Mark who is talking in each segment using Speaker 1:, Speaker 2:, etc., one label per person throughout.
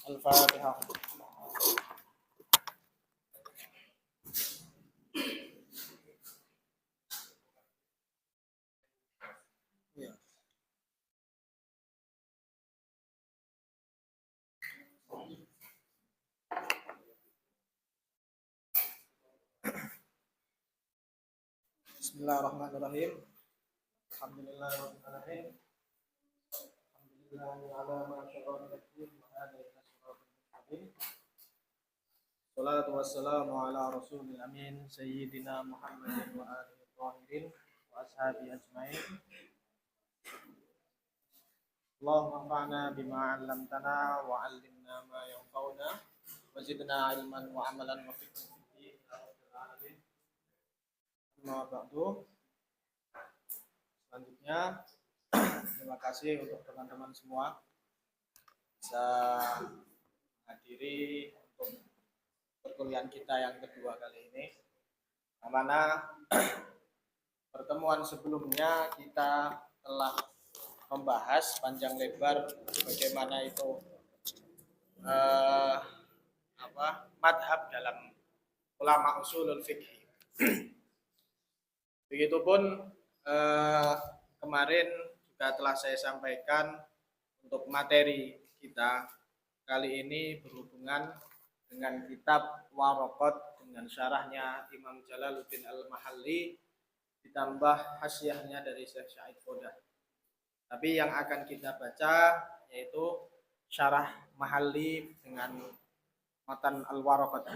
Speaker 1: Al-Fatihah. Ya. Bismillahirrahmanirrahim. Alhamdulillahirrahmanirrahim. Alhamdulillahi ala ma syara'a min ad-din wa hada ila siratal mustaqim. Salatu wassalamu ala rasulil amin sayyidina Muhammadin wa alihi thahirin wa ashabi ajmain. Allahumma anfa'na bima 'allamtana wa 'allimna ma yanfa'una wa zidna ilman wa 'amalan wa fiqhan fid din ya rabbal alamin. Amma ba'du. Selanjutnya terima kasih untuk teman-teman semua bisa hadiri untuk perkuliahan kita yang kedua kali ini. Yang mana pertemuan sebelumnya kita telah membahas panjang lebar bagaimana itu madhab dalam ulama usulul fiqh. Begitupun kemarin juga telah saya sampaikan untuk materi kita kali ini berhubungan dengan kitab Waraqat dengan syarahnya Imam Jalaluddin Al-Mahalli ditambah hasyiahnya dari Syekh Sa'id Qodah. Tapi yang akan kita baca yaitu syarah Mahalli dengan matan Al-Waraqat.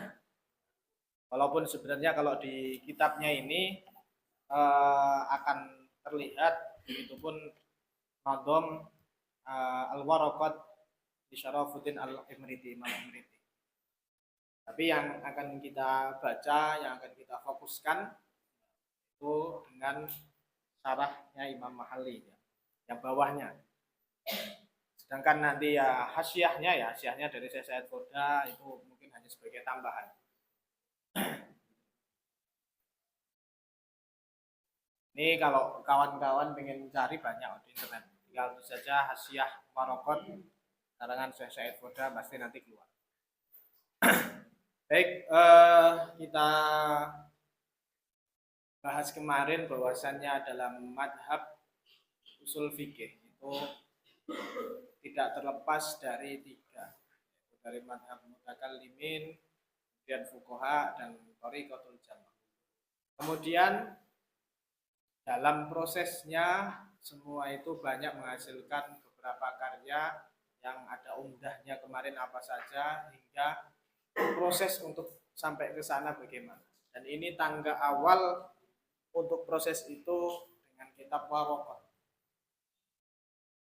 Speaker 1: Walaupun sebenarnya kalau di kitabnya ini akan terlihat begitupun nadom Al-Waraqat di Syarafuddin Al-Imriti, Imam Imriti. Tapi yang akan kita baca, yang akan kita fokuskan itu dengan syarahnya Imam Mahalli, yang bawahnya. Sedangkan nanti ya hasyiahnya dari Syekh Sa'id Qodah itu mungkin hanya sebagai tambahan. Ini kalau kawan-kawan pengen cari banyak di internet, tinggal tulis saja hasyiah Waraqat karangan Syekh Sa'id Qodah pasti nanti keluar. Baik, kita bahas kemarin bahwasannya dalam madhab usul fikih itu tidak terlepas dari tiga, dari madhab mutakallimin, kemudian fuqaha dan thariqatul jama'. Kemudian dalam prosesnya semua itu banyak menghasilkan beberapa karya yang ada umdahnya kemarin apa saja hingga proses untuk sampai ke sana bagaimana. Dan ini tangga awal untuk proses itu dengan kitab Waraqat.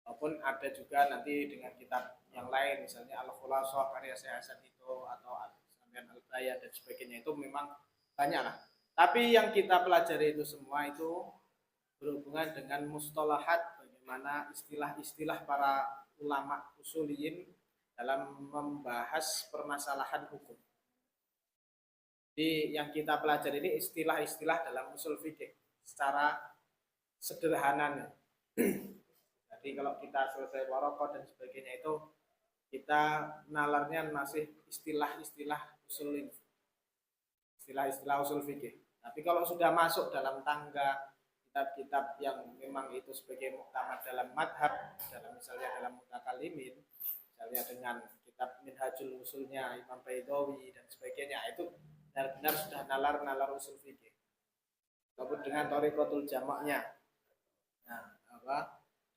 Speaker 1: Walaupun ada juga nanti dengan kitab yang lain misalnya Al-Khulasah karya Syekh Hasan itu atau Al-Samian Al-Bayan dan sebagainya, itu memang banyak lah. Tapi yang kita pelajari itu semua itu berhubungan dengan mustalahat, bagaimana istilah-istilah para ulama usuliyin dalam membahas permasalahan hukum. Jadi yang kita pelajari ini istilah-istilah dalam usul fikih secara sederhananya. Jadi kalau kita selesai Waraqat dan sebagainya itu kita nalarnya masih istilah-istilah usul fikih. Tapi kalau sudah masuk dalam tangga kitab-kitab yang memang itu sebagai muktamad dalam madhab, dalam misalnya dalam mutakallimin, misalnya dengan kitab Minhajul Usulnya Imam Baidawi dan sebagainya, itu benar-benar sudah nalar usul fikih. Ataupun dengan thariqatul jama'-nya. Nah,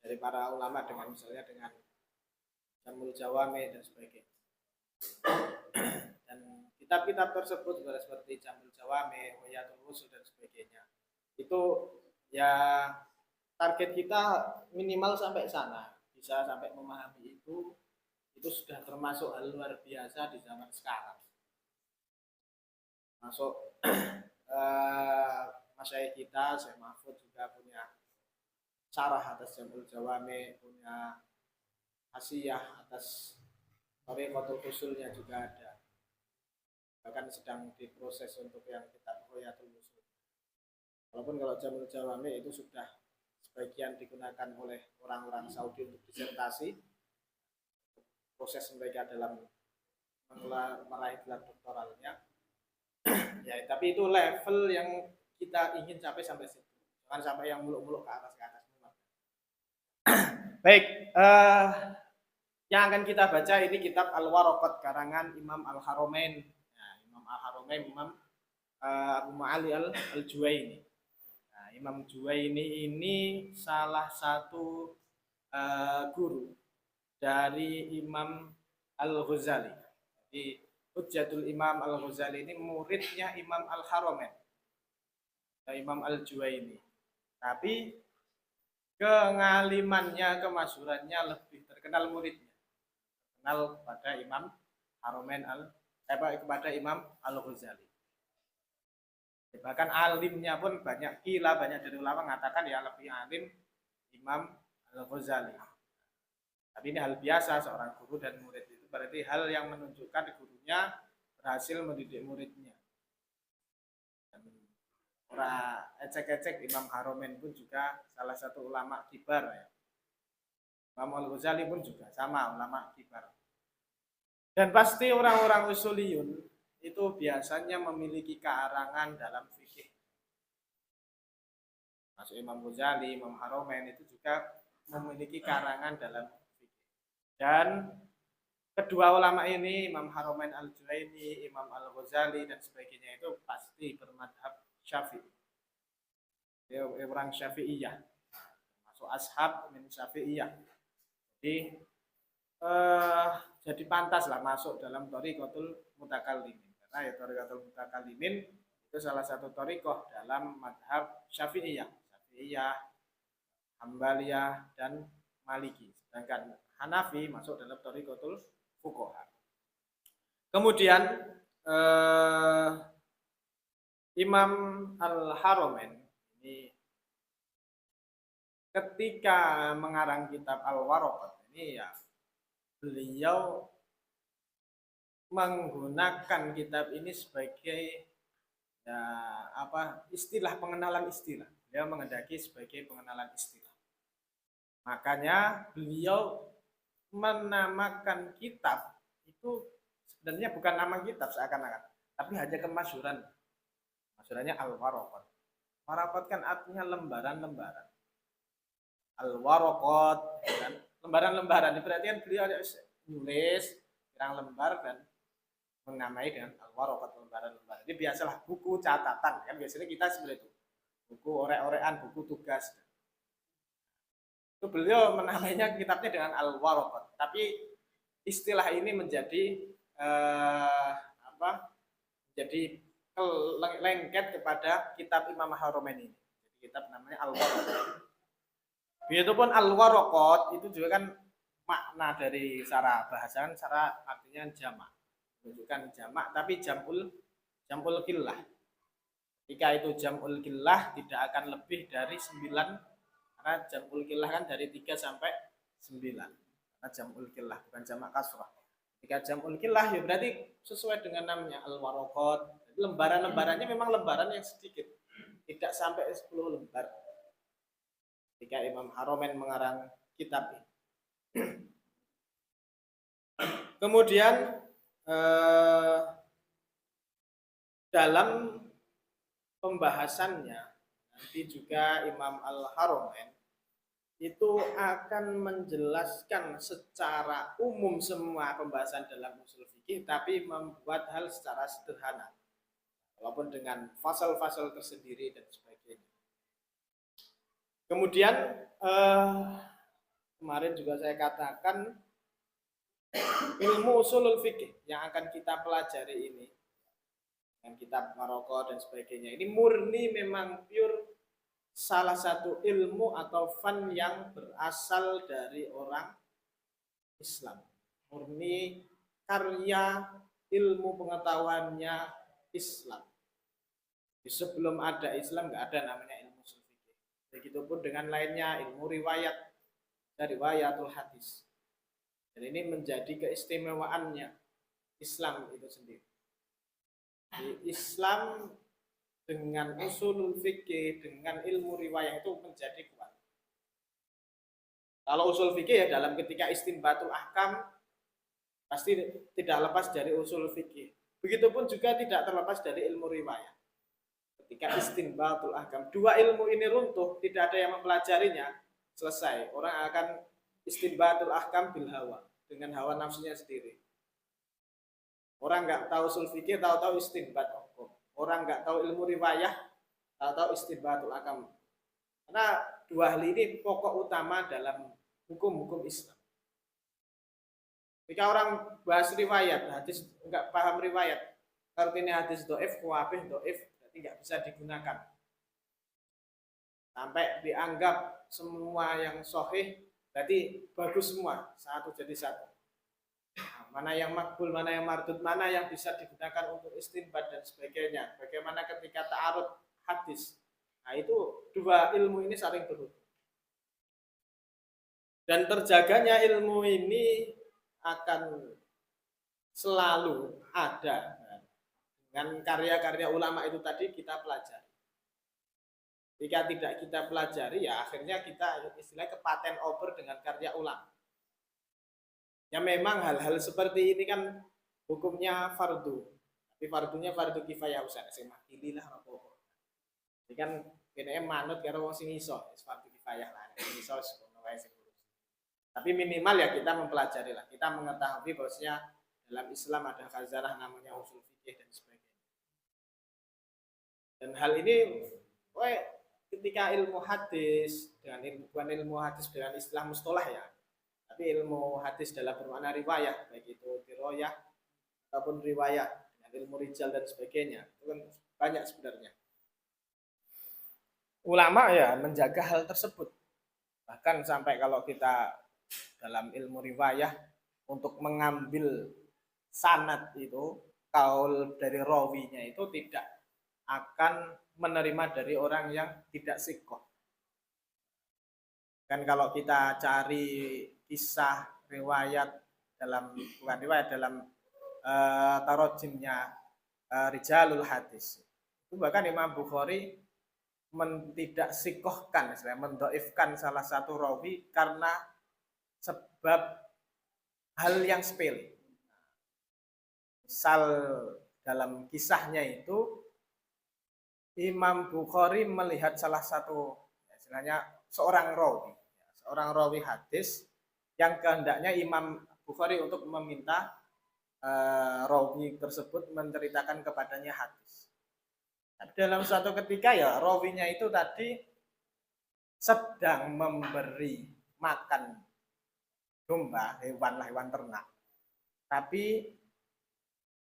Speaker 1: dari para ulama dengan misalnya dengan Jamul Jawami dan sebagainya. Dan kitab-kitab tersebut juga seperti Jamul Jawami, Wayatul Usul dan sebagainya. Itu ya target kita minimal sampai sana, bisa sampai memahami itu sudah termasuk hal luar biasa di zaman sekarang. Masuk masyayikh kita, Syekh Mahfud juga punya syarah atas Jamul Jawami, punya hasyiah atas thariqatul usulnya juga ada. Bahkan sedang diproses untuk yang kitab Wayatul Usul. Walaupun kalau Jamul Jawami itu sudah sebagian digunakan oleh orang-orang Saudi untuk disertasi, proses mereka dalam meraih gelar doktoralnya. Ya, tapi itu level yang kita ingin sampai situ. Jangan sampai yang muluk-muluk ke atas. Baik, yang akan kita baca ini kitab Al-Waraqat karangan Imam Al-Haramain. Nah, Imam Al-Haramain, Imam Abu Ma'ali Al-Juwaini. Nah, Imam Juwaini ini salah satu guru dari Imam Al-Ghazali. Jadi Hujjatul Imam Al-Ghazali ini muridnya Imam Al-Haramain, Imam Al-Juwaini. Tapi kengalimannya, kemasyhurannya lebih terkenal muridnya. Terkenal pada Imam Haramain kepada Imam Al-Ghazali. Bahkan alimnya pun banyak dari ulama mengatakan ya lebih alim Imam Al-Ghazali. Tapi ini hal biasa seorang guru dan murid itu berarti hal yang menunjukkan gurunya berhasil mendidik muridnya. Orang ecek-ecek Imam Haramain pun juga salah satu ulama kibar ya. Imam Al-Ghazali pun juga sama ulama kibar. Dan pasti orang-orang usuliyun itu biasanya memiliki kearangan dalam fikih. Masuk Imam Ghazali, Imam Haramain itu juga memiliki karangan dalam fikih. Dan kedua ulama ini, Imam Haramain Al-Juwaini, Imam Al-Ghazali dan sebagainya itu pasti bermadhab Syafi'i. Dia orang Syafi'iyah. Masuk ashab min Syafi'iyah. Jadi pantas lah masuk dalam thariqatul mutakallimin. Karena ya thariqatul mutakallimin itu salah satu thariqah dalam madhab Syafi'iyah. Syafi'iyah, Hambaliyah dan Maliki. Sedangkan Hanafi masuk dalam thariqatul fuqaha. Kemudian Imam Al-Haramain ini ketika mengarang kitab Al-Waraqat ini ya beliau menggunakan kitab ini sebagai ya istilah pengenalan istilah. Beliau menghendaki sebagai pengenalan istilah. Makanya beliau menamakan kitab itu sebenarnya bukan nama kitab seakan-akan, tapi hanya kemasyhuran. Maksudnya Al-Waraqat. Waraqat kan artinya lembaran-lembaran. Al-Waraqat kan lembaran-lembaran. Berarti kan beliau nulis pirang lembar dan menamai dengan Al-Waraqat, lembaran-lembaran. Ini biasalah buku catatan kan biasanya kita seperti itu. Buku orek-orekan, buku tugas. Itu beliau menamainya kitabnya dengan Al-Waraqat. Tapi istilah ini menjadi jadi lengket kepada kitab Imam Haramain ini. Jadi kitab namanya Al-Waraqat. Begitupun Al-Waraqat itu juga kan makna dari secara bahasa kan secara artinya jamak. Menunjukkan jamak tapi jamul qillah. Jika itu jamul qillah tidak akan lebih dari 9 karena jamul qillah kan dari 3 sampai 9. Karena jamul qillah bukan jamak kasrah. Jika jamul qillah ya berarti sesuai dengan namanya Al-Waraqat. Lembaran-lembarannya memang lembaran yang sedikit, tidak sampai 10 lembar. Ketika Imam Haramain mengarang kitab ini. Kemudian dalam pembahasannya nanti juga Imam Al-Haramain itu akan menjelaskan secara umum semua pembahasan dalam usul fikih, tapi membuat hal secara sederhana. Walaupun dengan fasal-fasal tersendiri dan sebagainya. Kemudian kemarin juga saya katakan ilmu usulul fikih yang akan kita pelajari ini dengan kitab Maroko dan sebagainya ini murni memang pure salah satu ilmu atau fan yang berasal dari orang Islam. Murni karya ilmu pengetahuannya Islam. Sebelum ada Islam nggak ada namanya ilmu usul fikih. Begitupun dengan lainnya ilmu riwayat dari riwayatul hadis. Dan ini menjadi keistimewaannya Islam itu sendiri. Di Islam dengan usulul fikih, dengan ilmu riwayat itu menjadi kuat. Kalau usul fikih ya dalam ketika istinbatul ahkam Pasti tidak lepas dari usul fikih. Begitupun juga tidak terlepas dari ilmu riwayat. Ketika istinbatul ahkam, dua ilmu ini runtuh, tidak ada yang mempelajarinya, selesai. Orang akan istinbatul ahkam bil hawa, dengan hawa nafsunya sendiri. Orang nggak tahu usul fikih, tahu-tahu istinbat hukum. Orang nggak tahu ilmu riwayah, tahu-tahu istinbatul ahkam. Karena dua hal ini pokok utama dalam hukum-hukum Islam. Jika orang bahas riwayat, hadis nggak paham riwayat, artinya hadis doif, kuwabih doif, berarti nggak bisa digunakan. Sampai dianggap semua yang sahih, berarti bagus semua, satu jadi satu. Nah, mana yang makbul, mana yang mardud, mana yang bisa digunakan untuk istinbat dan sebagainya. Bagaimana ketika ta'arud hadis. Nah itu dua ilmu ini saling berhubung. Dan terjaganya ilmu ini akan selalu ada dengan karya-karya ulama itu tadi kita pelajari. Jika tidak kita pelajari, ya akhirnya kita istilahnya kepaten over dengan karya ulama. Ya memang hal-hal seperti ini kan hukumnya fardu, tapi fardunya fardu kifayah usah sing makililah rapopo. Jadi kan kene manut karo wong sing iso, fardu kifayah lah, sing iso ngono wae sing. Tapi minimal ya kita mempelajari lah, kita mengetahui bahwasanya dalam Islam ada khazanah namanya usul fikih dan sebagainya. Dan hal ini, ketika ilmu hadis dengan bukan ilmu hadis dengan istilah mustolah ya, tapi ilmu hadis dalam bermakna riwayah, baik itu diroyah ataupun riwayah dengan ilmu rijal dan sebagainya, itu kan banyak sebenarnya. Ulama ya menjaga hal tersebut. Bahkan sampai kalau kita dalam ilmu riwayah untuk mengambil sanad itu, kaul dari rawinya itu tidak akan menerima dari orang yang tidak sikoh. Kan kalau kita cari kisah riwayat dalam, bukan riwayat, dalam tarojimnya rijalul hadis, itu bahkan Imam Bukhari tidak sikohkan, mendoifkan salah satu rawi karena sebab hal yang sepele. Misal dalam kisahnya itu Imam Bukhari melihat salah satu istilahnya seorang rawi hadis yang kehendaknya Imam Bukhari untuk meminta rawi tersebut menceritakan kepadanya hadis. Tapi dalam suatu ketika ya rawinya itu tadi sedang memberi makan domba, hewan ternak. Tapi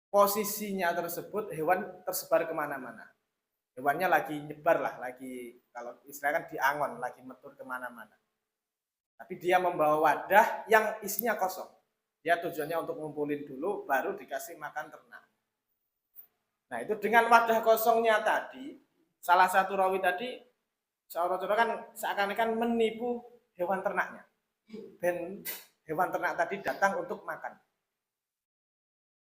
Speaker 1: posisinya tersebut hewan tersebar kemana-mana. Hewannya lagi nyebar lah, lagi kalau istilahnya kan diangon, lagi metur kemana-mana. Tapi dia membawa wadah yang isinya kosong. Dia tujuannya untuk ngumpulin dulu, baru dikasih makan ternak. Nah itu dengan wadah kosongnya tadi, salah satu rawi tadi, seorang kan seakan-akan menipu hewan ternaknya. Dan hewan ternak tadi datang untuk makan.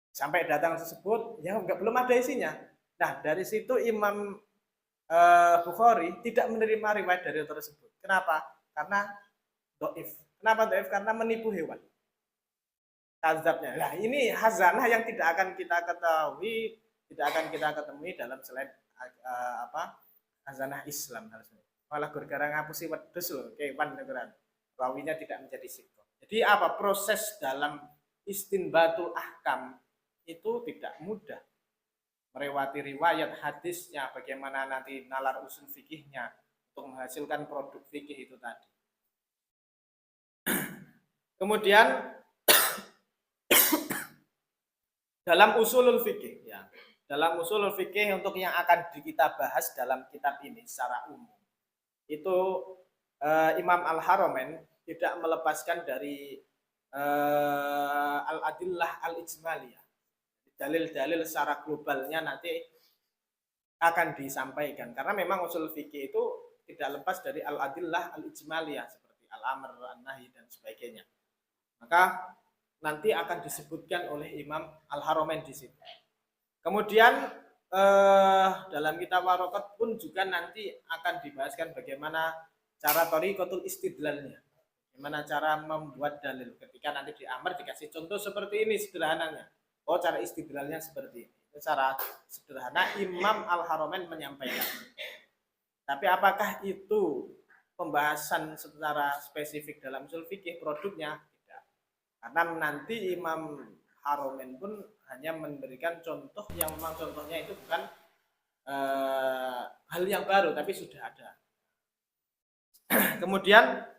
Speaker 1: Sampai datang tersebut, ya belum ada isinya. Nah dari situ Imam Bukhari tidak menerima riwayat dari tersebut. Kenapa? Karena doif. Kenapa doif? Karena menipu hewan. Kazabnya. Nah ini hazanah yang tidak akan kita ketahui, tidak akan kita ketemui dalam selain hazanah Islam harusnya. Malah gara-gara ngapusi wedhus loh, kewan negeran. Rawinya tidak menjadi sikoh. Jadi apa proses dalam istinbatul ahkam itu tidak mudah. Melewati riwayat hadisnya, bagaimana nanti nalar usul fikihnya untuk menghasilkan produk fikih itu tadi. Kemudian dalam usulul fikih ya. Dalam usulul fikih untuk yang akan kita bahas dalam kitab ini secara umum. Itu Imam Al-Haramain tidak melepaskan dari al-adillah al-ijmaliyah. Dalil-dalil secara globalnya nanti akan disampaikan. Karena memang usul fikih itu tidak lepas dari al-adillah al-ijmaliyah seperti al-amr, an-nahi dan sebagainya. Maka nanti akan disebutkan oleh Imam Al-Haramain di situ. Kemudian dalam kitab Warokat pun juga nanti akan dibahaskan bagaimana cara thariqatul istidlalnya. Gimana cara membuat dalil? Ketika nanti di amar dikasih contoh seperti ini sederhananya. Oh, cara istidlalnya seperti ini. Secara sederhana Imam Al-Haramain menyampaikan. Tapi apakah itu pembahasan secara spesifik dalam usul fikih produknya? Tidak. Karena nanti Imam Haramain pun hanya memberikan contoh yang memang contohnya itu bukan hal yang baru, tapi sudah ada. Kemudian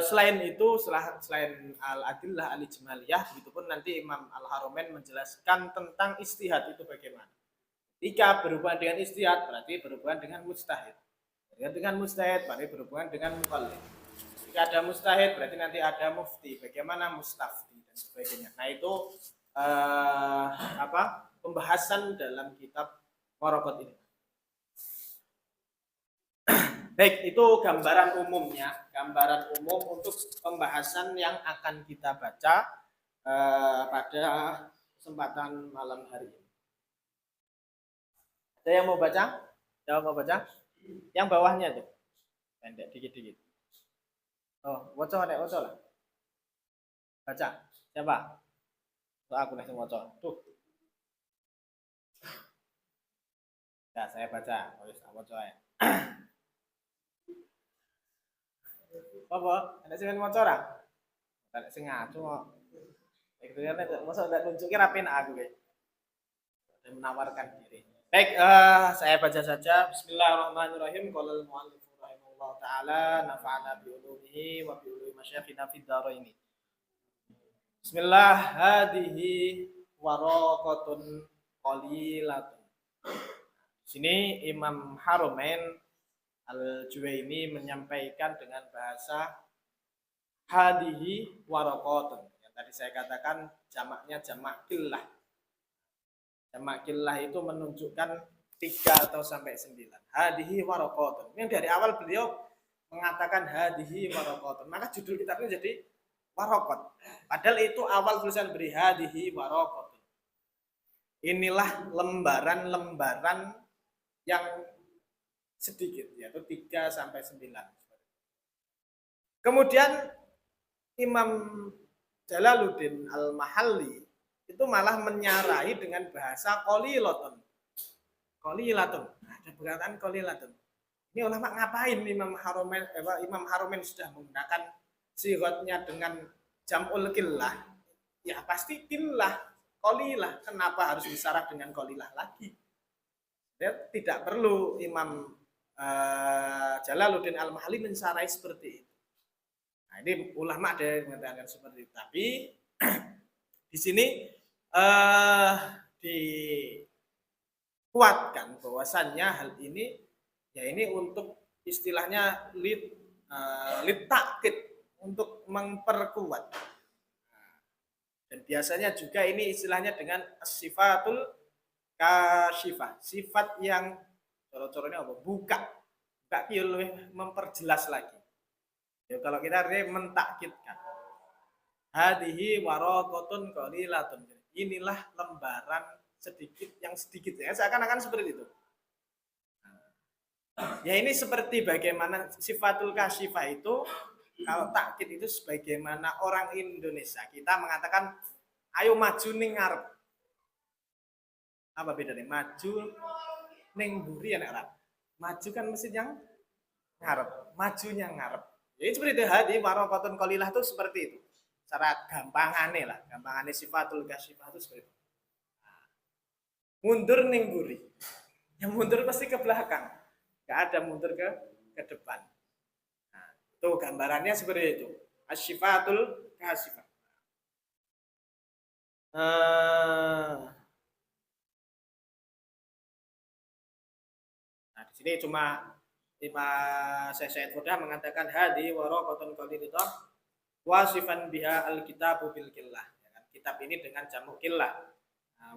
Speaker 1: selain itu, selain al-adillah al-ijmaliyah, begitupun nanti Imam Al-Haramain menjelaskan tentang istihad itu bagaimana. Jika berhubungan dengan istihad berarti berhubungan dengan mujtahid. Dengan mujtahid berarti berhubungan dengan muqallid. Jika ada mujtahid berarti nanti ada mufti. Bagaimana mustafti dan sebagainya. Nah itu pembahasan dalam kitab Waraqat ini. Baik, itu gambaran umumnya, gambaran umum untuk pembahasan yang akan kita baca pada kesempatan malam hari ini. Ada yang mau baca? Ada yang mau baca? Yang bawahnya tuh, pendek dikit-dikit. Oh, waca nek waca lah. Baca. Siapa? So, aku nek waca. Tuh. Ya, saya baca. Oh, wis waca ya. Apa? Ada sing waca ora? Ada sing ngaco kok. Iki nek mosok ndak nunjukin rapi aku kayak. Menawarkan diri. Baik, saya baca saja. Bismillahirrahmanirrahim. Qala al-mu'allif rahimahullah taala nafa'ana bi ulumihi wa bi ulumi masyayikhina fid dharain. Bismillah, hadhihi waraqatun qalilatun. Sini Imam Haramain Al-Juwaini menyampaikan dengan bahasa hadhihi waraqatun. Yang tadi saya katakan jamaknya jamak qillah. Jamak qillah itu menunjukkan 3 atau sampai 9. Hadihi waraqatun. Yang dari awal beliau mengatakan hadihi waraqatun. Maka judul kitabnya jadi waraqat. Padahal itu awal tulisan beri hadihi waraqatun. Inilah lembaran-lembaran yang sedikit, yaitu 3 sampai 9. Kemudian Imam Jalaluddin Al-Mahalli itu malah menyarai dengan bahasa qalilatun. Qalilatun. Ada perkataan qalilatun. Ini ulama ngapain Imam Haramain sudah menggunakan sigatnya dengan jam'ul qillah? Ya pasti qillah, qalilah. Kenapa harus disarah dengan qalilah lagi? Dia tidak perlu Imam Jalaluddin Al-Mahalli mensarai seperti itu. Nah, ini ulama ada yang mengatakan seperti itu. Tapi di sini dikuatkan bahwasannya hal ini ya ini untuk istilahnya litakid, untuk memperkuat. Dan biasanya juga ini istilahnya dengan sifatul kasyifah, sifat yang coro-corone apa? Buka memperjelas lagi. Ya, kalau kita mentakkidkan. Hadihi waraqatun qalilatun. Inilah lembaran sedikit yang sedikit ya, seakan-akan seperti itu. Ya ini seperti bagaimana sifatul kasyifah itu, kalau takkid itu sebagaimana orang Indonesia kita mengatakan ayo maju ning ngarep. Apa bedanya? Maju ning mburi ya nek. Maju kan mesti yang ngarep, majunya ngarep. Jadi seperti itu, hadi waraqatun qalilah itu seperti itu. Secara gampangane sifatul kasyifah itu seperti itu. Mundur ning mburi. Yang mundur pasti ke belakang. Enggak ada mundur ke depan. Nah, itu gambarannya seperti itu. Asyifatul kasyifah. Nah, di sini cuma Syekh Fudah mengatakan hadi waraqatun qalilatun wasifan biha al-kitabu bil qillah. Kitab ini dengan jamu qillah.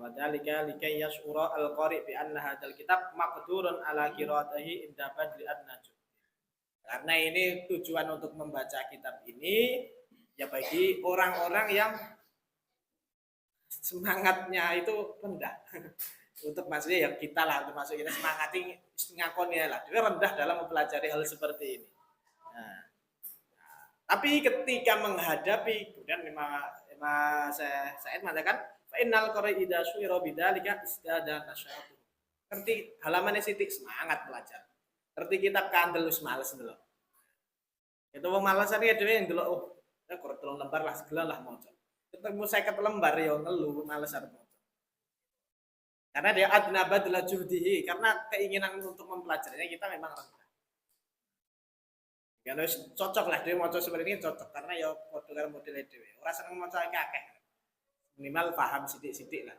Speaker 1: Wa dzalika likay yashura al-qari bi anna hadzal kitab maqdurun ala qiraatihi inda badli an-najm. Karena ini tujuan untuk membaca kitab ini ya bagi orang-orang yang semangatnya itu rendah. Untuk maksudnya ya kita lah, termasuk kita semangati ngakoni lah. Dia rendah dalam mempelajari hal seperti ini. Nah, Tapi ketika menghadapi, kemudian Said mengatakan, fa'inal qori idza suira bidzalika istada nasyatu. Ngerti halamannya Siti semangat belajar. Ngerti kitab kandel wis males ndelok. Itu wong malesan iki dhewe ndelok oh, kok 3 lembar lah segala lah maca. Ketemu 50 lembar ya ngeluh males arep maca. Karena dia adnaba adalah juhdihi, karena keinginan untuk mempelajarinya kita memang rendah. Ya cocok lah dia maca seperti ini cocok karena ya padha karo modele dhewe. Ora seneng maca akeh. Minimal paham sithik-sithik lah.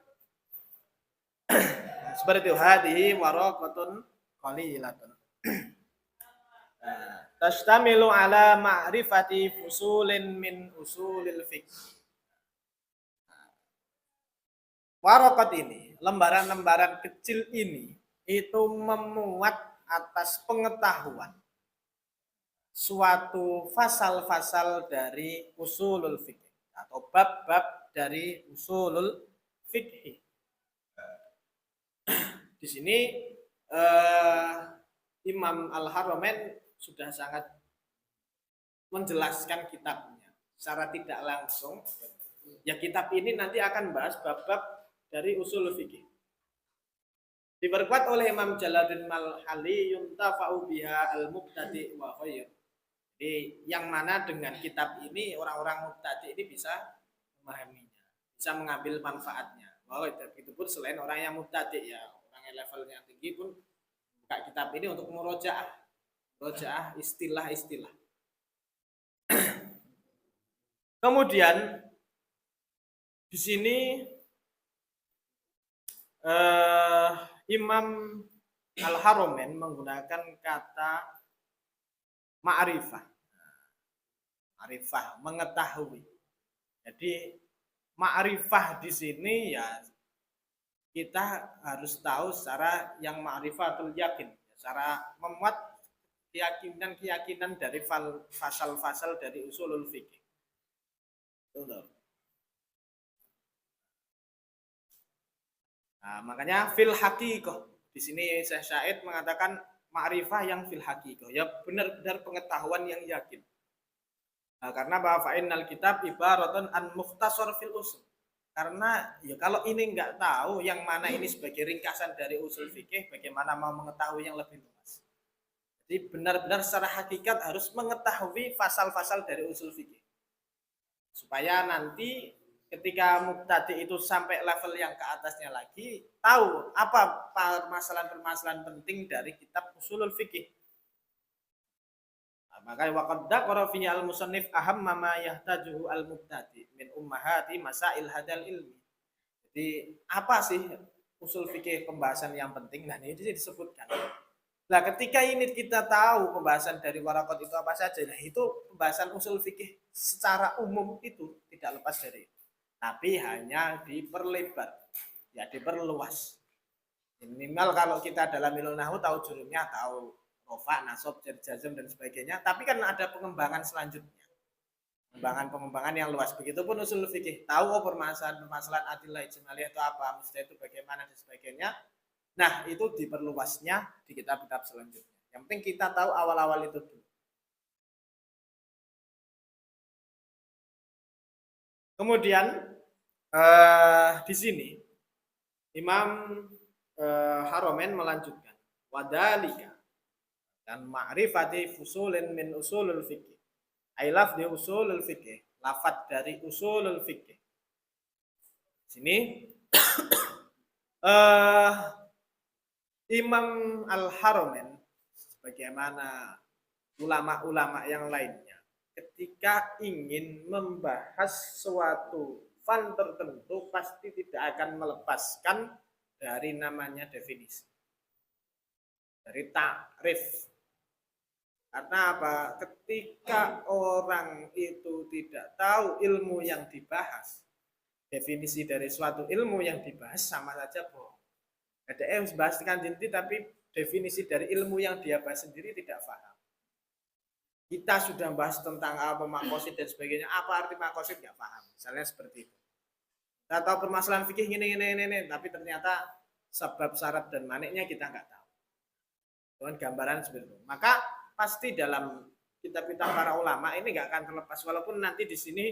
Speaker 1: Seperti itu hadhihi waraqatun qalilatun. Tashtamilu ala ma'rifati fusulin min usulil fiqh. Waraqat ini, lembaran-lembaran kecil ini itu memuat atas pengetahuan suatu fasal-fasal dari usulul fiqh atau bab-bab dari usulul fiqh. Di sini Imam Al-Haramain sudah sangat menjelaskan kitabnya secara tidak langsung. Ya kitab ini nanti akan bahas bab-bab dari usul fikih. Diperkuat oleh Imam Jalaluddin Al-Hali yuntafa'u biha al-mubtadi wa khair. Jadi yang mana dengan kitab ini orang-orang mubtadi ini bisa memahaminya, bisa mengambil manfaatnya. Bahwa itu pun selain orang yang mubtadi ya, orang yang levelnya tinggi pun buka kitab ini untuk murojaah istilah-istilah. Kemudian di sini Imam Al-Haramain menggunakan kata ma'rifah. Ma'rifah, mengetahui. Jadi ma'rifah di sini ya kita harus tahu secara yang ma'rifatul yakin, secara memuat keyakinan-keyakinan dari fasal-fasal dari usulul fikih. Nah, makanya fil haqiqah. Di sini Syekh Said mengatakan ma'rifah yang fil haqiqah, ya benar-benar pengetahuan yang yakin. Nah, karena bahwa fa'innal kitab ibaratun an mukhtasar fil usul. Karena ya kalau ini nggak tahu yang mana ini sebagai ringkasan dari usul fikih, bagaimana mau mengetahui yang lebih luas. Jadi benar-benar secara hakikat harus mengetahui fasal-fasal dari usul fikih. Supaya nanti ketika mubtadi itu sampai level yang ke atasnya lagi, tahu apa permasalahan-permasalahan penting dari kitab usulul fikih. Nah, maka waqad dzakara fi al-musannif ahamma ma yahtajuhu al-mubtadi min ummahati masail hadal ilmi. Jadi apa sih usul fikih pembahasan yang penting? Nah, ini disebutkan. Nah, ketika ini kita tahu pembahasan dari waraqat itu apa saja, nah itu pembahasan usul fikih secara umum itu tidak lepas dari itu. Tapi hanya diperlebar, ya diperluas. Minimal kalau kita dalam ilmu nahwu tahu jurumnya, tahu rofa, nasab, jar, jazm dan sebagainya. Tapi kan ada pengembangan selanjutnya, pengembangan yang luas. Begitupun usul fikih, tahu permasalahan adillah ijmaliyah itu apa, mustahil itu bagaimana dan sebagainya. Nah itu diperluasnya di kitab-kitab selanjutnya. Yang penting kita tahu awal-awal itu dulu. Kemudian di sini Imam Haramain melanjutkan wadalika dan ma'rifati fusulin min usulul fikih. Ailaf di usulul fikih, lafaz dari usulul fikih. Sini Imam Al-Haramain sebagaimana ulama-ulama yang lainnya ketika ingin membahas suatu fan tertentu pasti tidak akan melepaskan dari namanya definisi, dari takrif. Karena apa? Ketika orang itu tidak tahu ilmu yang dibahas, definisi dari suatu ilmu yang dibahas sama saja bohong. Ada yang bahas kanjeng tapi definisi dari ilmu yang dia bahas sendiri tidak paham. Kita sudah bahas tentang apa makosid dan sebagainya, apa arti makosid nggak paham, misalnya seperti itu. Kita tahu permasalahan fikih ini, tapi ternyata sebab syarat dan maniknya kita nggak tahu. Dengan gambaran seperti itu. Maka pasti dalam kitab-kitab para ulama ini nggak akan terlepas, walaupun nanti di sini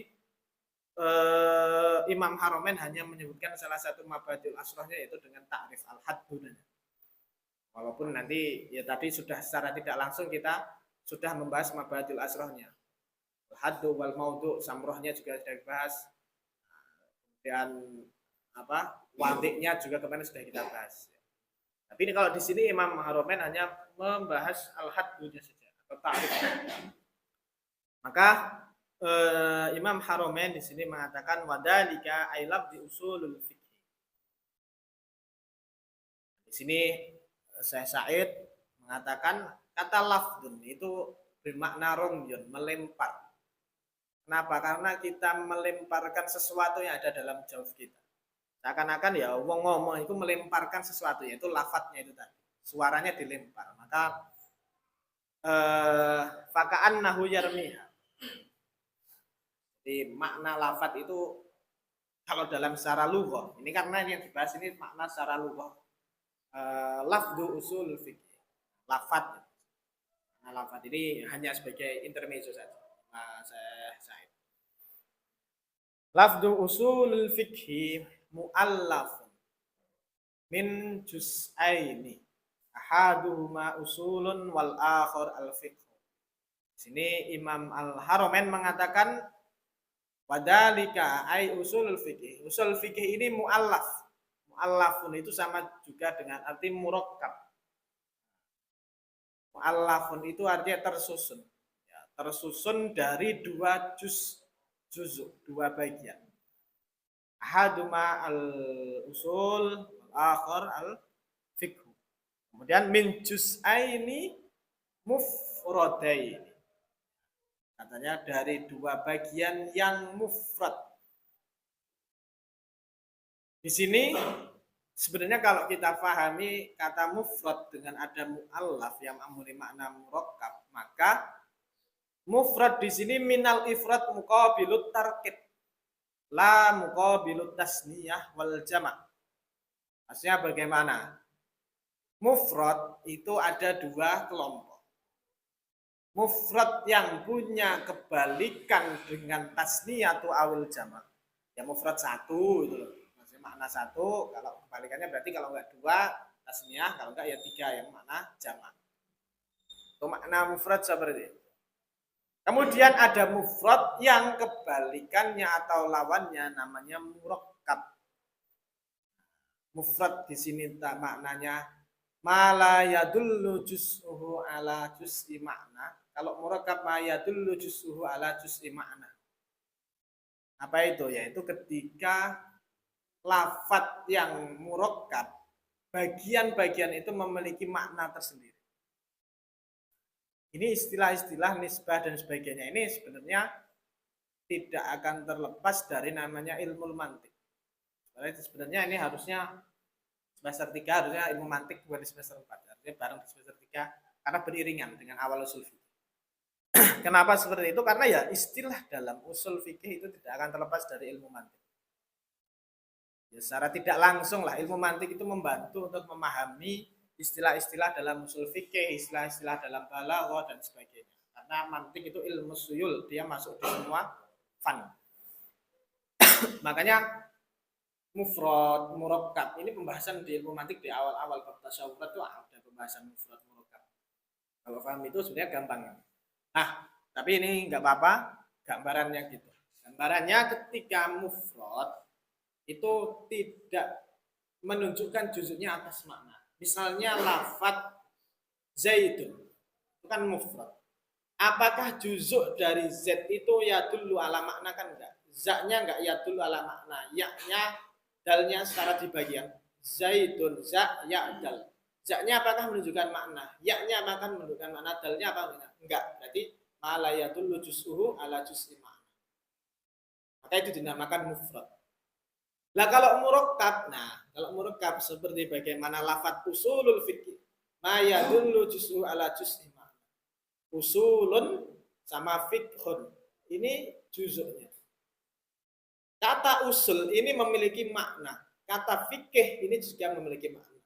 Speaker 1: Imam Haromen hanya menyebutkan salah satu mabadil asrohnya yaitu dengan ta'rif al-haddu. Walaupun nanti ya tadi sudah secara tidak langsung kita sudah membahas mabadil asrohnya. Al-haddu wal maudhu, samrohnya juga sudah dibahas. Dan wadiknya juga kemarin sudah kita bahas. Tapi ini kalau di sini Imam Haromen hanya membahas al-haddunya saja atau ta'rif. Maka Imam Haromen di sini mengatakan wadalika ailab di usulul fikih. Di sini Syekh Said mengatakan kata lafdun itu bermakna romyun, melempar. Kenapa? Karena kita melemparkan sesuatu yang ada dalam jawab kita. Seakan-akan ya wong ngomong itu melemparkan sesuatu, yaitu lafadznya itu tadi. Suaranya dilempar. Maka faka'an nahu yarmiha. Jadi makna lafadz itu kalau dalam secara lughah, ini karena yang dibahas ini makna secara lughah. Lafdu usul fikih. Lafadz. Nah, lafadz ini hanya sebagai intermezzo saja. Saya lafdu usul fikih mu'allafun min juz'aini ahaduhuma usulun wal akhar al-fiqh. Sini Imam Al-Haromen mengatakan wadalika ay usulul fikih. Usul fikih ini mu'allaf. Mu'allafun itu sama juga dengan arti murakkab. Mu'allafun itu artinya tersusun. Ya, tersusun dari dua juzuk, dua bagian. Ahaduma al-usul, al-akhar al-fiqh. Kemudian min juz'aini mufradaini. Katanya dari dua bagian yang mufrad. Di sini sebenarnya kalau kita pahami kata mufrad dengan ada mu'allaf yang memiliki makna murakkab, maka mufrad di sini minal ifrad muqabilut tarkib. La muqabilut tasniyah wal jama'. Maksudnya bagaimana? Mufrad itu ada dua kelompok. Mufrad yang punya kebalikan dengan tasniyah atau awil jama'. Ya mufrad satu itu loh. Maksudnya makna satu, kalau kebalikannya berarti kalau enggak dua tasniyah, kalau enggak ya tiga yang makna jama'. Itu makna mufrad seperti itu. Kemudian ada mufrad yang kebalikannya atau lawannya namanya murakkab. Mufrad di sini tak maknanya mala yadullu juz'uhu ala juz'i makna. Kalau murakkab ma yadullu juz'uhu ala juz'i makna. Apa itu? Yaitu ketika lafadz yang murakkab bagian-bagian itu memiliki makna tersendiri. Ini istilah-istilah nisbah dan sebagainya ini sebenarnya tidak akan terlepas dari namanya ilmu mantik. Sebenarnya ini harusnya semester 3 harusnya ilmu mantik bukan di semester 4. Artinya bareng di semester 3 karena beriringan dengan awal usul fikih. Kenapa seperti itu? Karena ya istilah dalam usul fikih itu tidak akan terlepas dari ilmu mantik. Ya, secara tidak langsung lah ilmu mantik itu membantu untuk memahami istilah-istilah dalam usul fikih, istilah-istilah dalam balaghah dan sebagainya. Karena mantik itu ilmu suyul, dia masuk di semua fan. Makanya mufrad, murakkab ini pembahasan di ilmu mantik di awal-awal bab tasawuf itu ada pembahasan mufrad, murakkab. Kalau paham itu sebenarnya gampang. Nah, tapi ini nggak apa-apa, gambarannya gitu. Gambarannya ketika mufrad itu tidak menunjukkan juzuknya atas makna. Misalnya lafadz zaidun itu kan mufrad. Apakah juzuk dari Z itu ya dulu ala makna kan enggak? Za-nya enggak ya dulu ala makna. Ya-nya, dalnya secara di bagian. Zaidun, za, ya, dal. Ja-nya apakah menunjukkan makna? Ya-nya apakah menunjukkan makna? Dalnya apa enggak? Berarti mala ya dulu juz'uhu ala juz'i makna. Maka itu dinamakan mufrad. Nah kalau murakkab seperti bagaimana lafadz usulul fikih, ma yadullu juz'u ala juz'i makna. Usulun sama fikhun. Ini juzuknya. Kata usul ini memiliki makna. Kata fikih ini juga memiliki makna.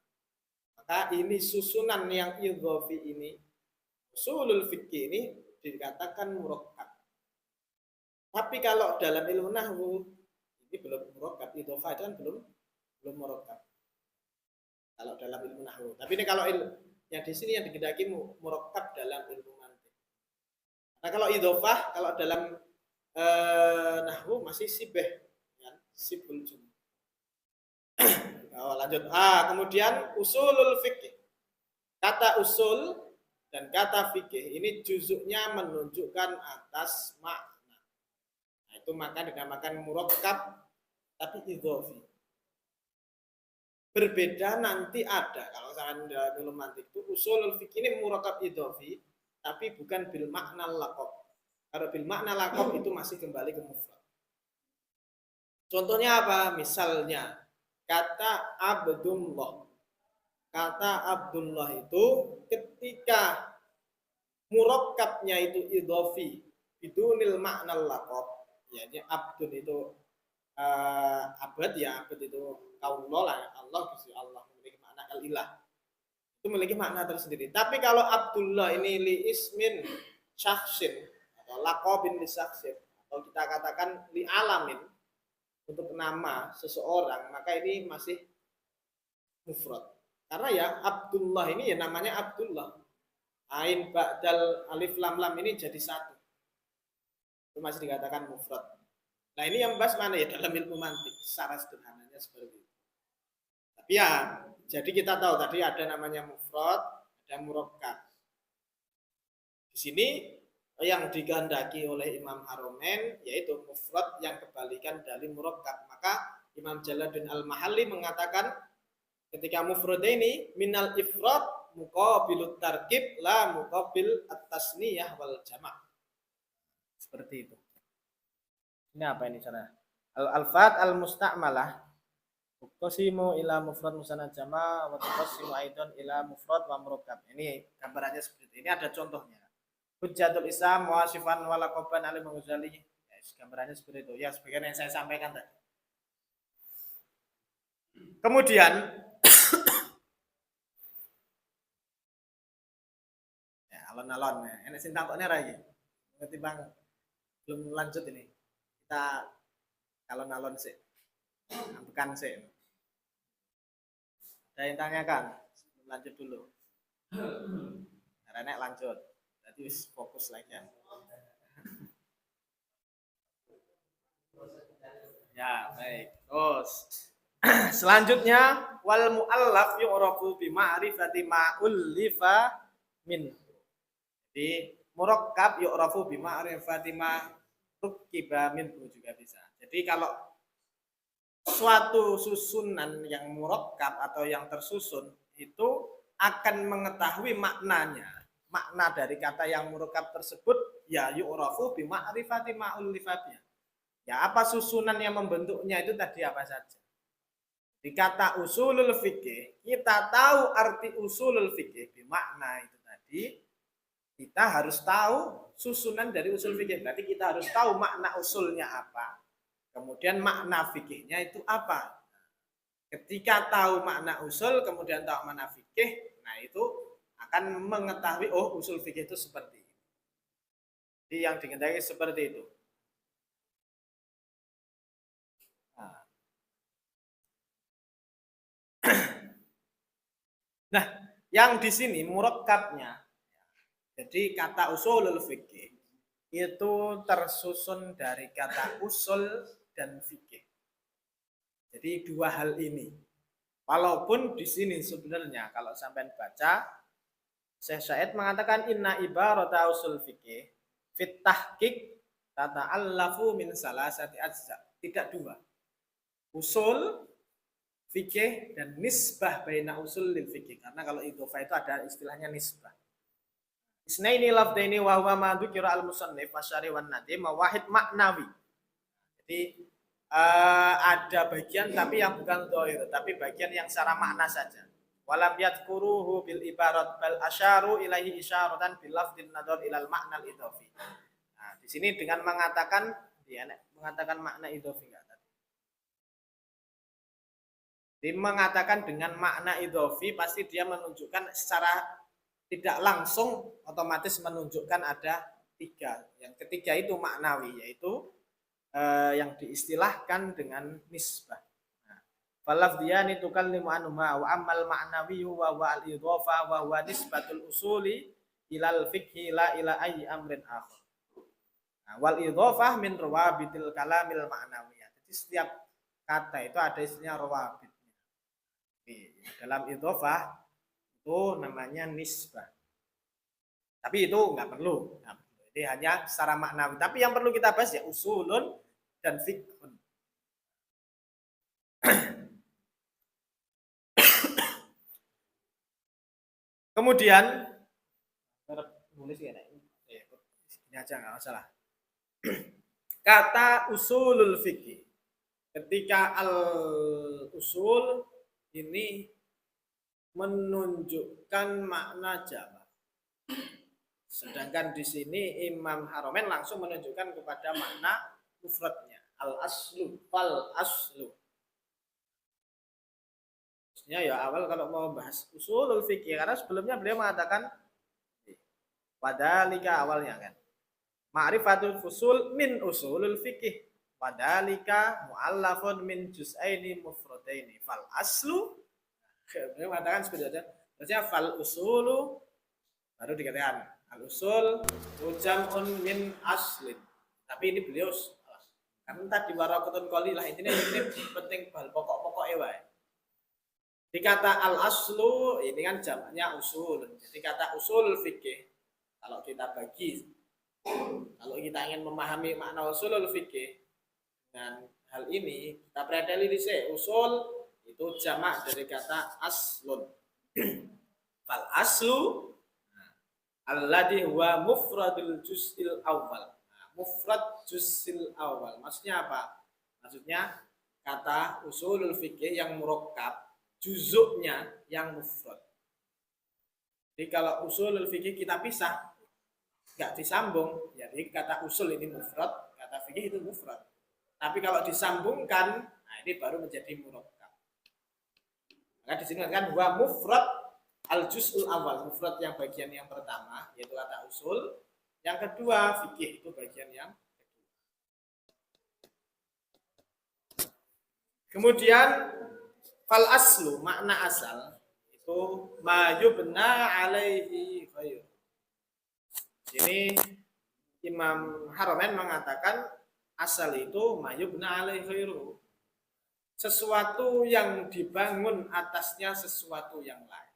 Speaker 1: Maka ini susunan yang idhofi ini, usulul fikih ini dikatakan murakkab. Tapi kalau dalam ilmu nahwu ini belum murakkab, idhofah itu kan belum murakkab. Kalau dalam ilmu nahwu. Tapi ini kalau yang di sini yang dikehendaki murakkab dalam ilmu mantiq. Nah, kalau idhofah, kalau dalam nahwu masih sibeh, ya, sibul jumlah. Oh, lanjut. Kemudian usulul fikih. Kata usul dan kata fikih ini juzuknya menunjukkan atas makna. Nah, itu maka dinamakan murakkab tapi idhofi. Berbeda nanti ada kalau misalkan dalam ilmu mantiq itu usulul fikih ini murakkab idhofi tapi bukan bil makna laqab. Kalau bil makna laqab itu masih kembali ke mufrad. Contohnya apa? Misalnya kata Abdullah. Kata Abdullah itu ketika murakkabnya itu idhofi bidunil makna laqab, ya abdun itu abad, ya abad itu kaullah, Allah Gusti Allah memiliki makna al-ilah. Itu memiliki makna tersendiri. Tapi kalau Abdullah ini li ismin syakhsin atau laqabin li syakhsin atau kita katakan li alamin untuk nama seseorang, maka ini masih mufrad. Karena ya Abdullah ini ya namanya Abdullah. Ain ba'dal alif lam lam ini jadi satu. Itu masih dikatakan mufrad. Nah, ini yang bahas mana ya dalam ilmu mantiq secara sederhananya seperti itu. Tapi ya jadi kita tahu tadi ada namanya mufrad, ada murakkab. Di sini yang dikehendaki oleh Imam Haromen yaitu mufrad yang kebalikan dari murakkab. Maka Imam Jalaluddin Al-Mahalli mengatakan ketika mufrad ini minal ifrad muqabilut tarkib la muqabil at-tasniyah wal jama'. Seperti itu. Ini apa ini cara? Al-alfat al-musta'malah tuqsimu ila mufrad musanad jama' wa tuqsimu aidan ila mufrad wa murakkab. Ini gambarannya seperti itu. Ini ada contohnya. Hujjatul Islam wa sifan wa laqaban alim Ghazali. Ya, gambarannya seperti itu. Ya, sebagaimana yang saya sampaikan tadi. Kemudian ya, alon-alon ya. Ini sing takokne ra iki. Ngerti Bang? Belum lanjut ini. Kita alon-alon sih. Ambekan sih. Ada yang tanyakan? Lanjut dulu. Karena lanjut. Jadi fokus lagi ya. Ya, baik. Terus selanjutnya wal muallaf yu'rafu bi ma'rifati ma ullifa min. Jadi murakkab yu'rafu bi ma'rifati ma rukkiba minhu juga bisa. Jadi kalau suatu susunan yang murakkab atau yang tersusun itu akan mengetahui maknanya. Makna dari kata yang murakkab tersebut ya yu'rafu bi ma'rifati ma ullifa bihi. Ya, apa susunan yang membentuknya itu tadi apa saja. Di kata usulul fikih, kita tahu arti usulul fikih, bermakna itu tadi, kita harus tahu susunan dari usul fikih. Berarti kita harus tahu makna usulnya apa, kemudian makna fikihnya itu apa. Ketika tahu makna usul, kemudian tahu makna fikih, nah itu akan mengetahui, oh usul fikih itu seperti ini. Jadi yang diketahui seperti itu. Nah, yang di sini murakkabnya, jadi kata usulul fikih itu tersusun dari kata usul dan fikih. Jadi dua hal ini. Walaupun di sini sebenarnya kalau sampai baca, Syekh Said mengatakan inna ibarata usul fikih fit tahqiq tata'allafu min salasati ajza. Tidak dua. Usul fikih dan nisbah baina usul lil fikih, karena kalau idhofah itu ada istilahnya nisbah. Isnaini lafdaini wa huwa ma dzukira al musannif wasyari wan nadim wahid maknawi. Jadi ada bagian tapi yang bukan dhahir, tapi bagian yang secara makna saja. Walam yadhkuruhu bil ibarat bal asyaru ilaihi isyaratan bil lafdin nadhar ilal makna al idhofi. Nah, di sini dengan mengatakan dia mengatakan makna idhofi enggak? Jadi mengatakan dengan makna idhofi pasti dia menunjukkan secara tidak langsung otomatis menunjukkan ada tiga. Yang ketiga itu maknawi, yaitu yang diistilahkan dengan nisbah. Falafdiyani tukallimu anhuma wa ammal ma'nawi wa huwa al-idhafah wa huwa nisbatul usuli ilal fikhi la ila ayyi amrin akhar. Nah, wal idhafah min rawabitil kalamil ma'nawiyah. Jadi setiap kata itu ada istilah rawabitnya. Dalam idhafah itu namanya nisbah. Tapi itu enggak perlu. Jadi hanya secara maknawi. Tapi yang perlu kita bahas ya usulun dan fiqhun. Kemudian nulis ini aja nggak masalah. Kata usulul fikih. Ketika al-usul ini menunjukkan makna jamak. Sedangkan di sini Imam Haramain langsung menunjukkan kepada makna mufradnya. Al-aslu, fal aslu. Maksudnya ya awal kalau mau bahas usulul fikih, karena sebelumnya beliau mengatakan wadalika awalnya kan. Ma'rifatul fusul min usulul fikih. Wadalika mu'allafun min juz'aini mufradaini. Fal aslu, beliau mengatakan seperti itu. Maksudnya fal usulu, baru dikatakan al usul jam'un min aslin. Tapi ini beliau karena tadi warakatun qalilah ini penting hal pokok-pokoknya wae. Dikata al aslu ini kan jamaknya usul. Jadi kata usul fikih kalau kita bagi, kalau kita ingin memahami makna usulul fikih dengan hal ini, kita predeli di sini usul itu jamak dari kata aslun. Fal aslu alladhi huwa mufradul juz'il awal. Mufrad juz'il awal. Maksudnya apa? Maksudnya kata usulul fikih yang murakkab, juzuknya yang mufrad. Jadi kalau usulul fikih kita pisah, nggak disambung, jadi kata usul ini mufrad, kata fikih itu mufrad. Tapi kalau disambungkan, nah ini baru menjadi murakkab. Maka di sini kan wa mufrad al-juz'ul awal, mufrad yang bagian yang pertama yaitu kata usul, yang kedua fikih itu bagian yang kedua. Kemudian fal aslu, makna asal itu ma yubna alaihi khair. Ini Imam Haramain mengatakan asal itu ma yubna alaihi khairu. Sesuatu yang dibangun atasnya sesuatu yang lain.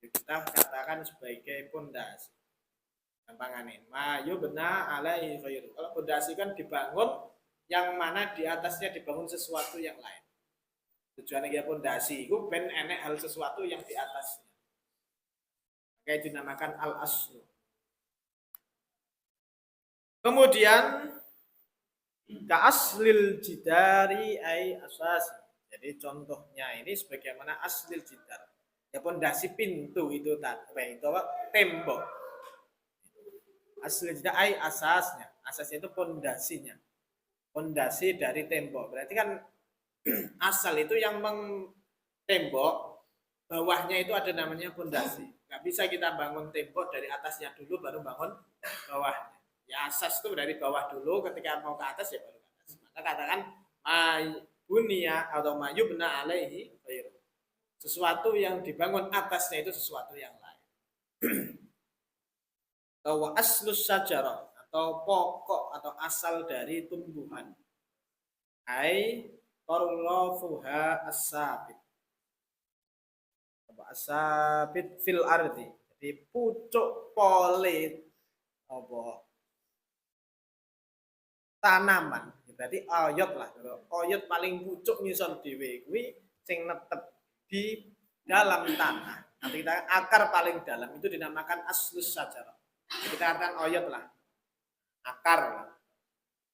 Speaker 1: Kita katakan sebagai pondasi. Gampangannya ma yubna alaihi khairu. Kalau pondasi kan dibangun yang mana di atasnya dibangun sesuatu yang lain. Tujuannya ya pondasi itu ben enek hal sesuatu yang di atasnya. Kayak dinamakan al-aslu. Kemudian ka'aslil jidari ay asasi. Jadi contohnya ini sebagaimana aslil jidar. Ya pondasi pintu itu tadi, itu tembok. Aslil jidar ay asasnya. Asasnya itu pondasinya. Pondasi dari tembok. Berarti kan asal itu yang tembok, bawahnya itu ada namanya pondasi. Nggak bisa kita bangun tembok dari atasnya dulu baru bangun bawahnya. Ya asas itu dari bawah dulu, ketika mau ke atas ya baru ke atas. Maka katakan bunia atau mayubna alaihi khair. Sesuatu yang dibangun atasnya itu sesuatu yang lain. Atau aslus sajarah atau pokok atau asal dari tumbuhan. Ai tarlafuha as-sabit. As-sabit fil ardi. Jadi pucuk polit apa tanaman, berarti oyot lah. Oyot paling pucuk ngisor dhewe kuwi sing netep di dalam tanah. Nanti kita akar paling dalam itu dinamakan aslus sajarah. Kita katakan oyot lah. Akar lah.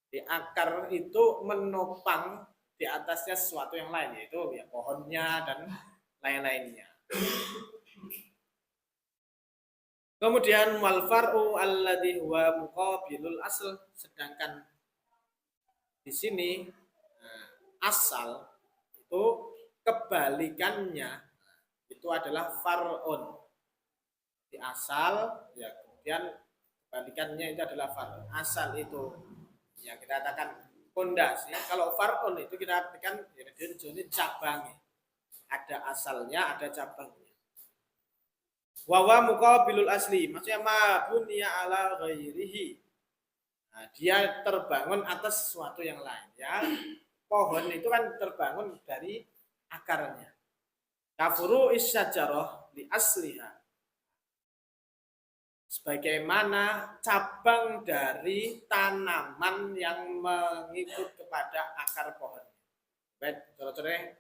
Speaker 1: Di akar itu menopang di atasnya sesuatu yang lain, yaitu ya pohonnya dan lain-lainnya. Kemudian wal far'u alladhi huwa muqabilul asl, sedangkan di sini asal itu kebalikannya itu adalah far'un. Di asal ya kemudian Balikannya itu adalah far. Asal itu ya kita katakan pondasi. Kalau far'un itu kita artikan ya ini cabangnya. Ada asalnya, ada cabangnya. Wawa muqabilul asli, maksudnya ma bunya ala ghairihi. Nah, dia terbangun atas sesuatu yang lain ya. Pohon itu kan terbangun dari akarnya. Kafuru isyajarah li asliha. Sebagaimana cabang dari tanaman yang mengikut kepada akar pohon. Baik, contohnya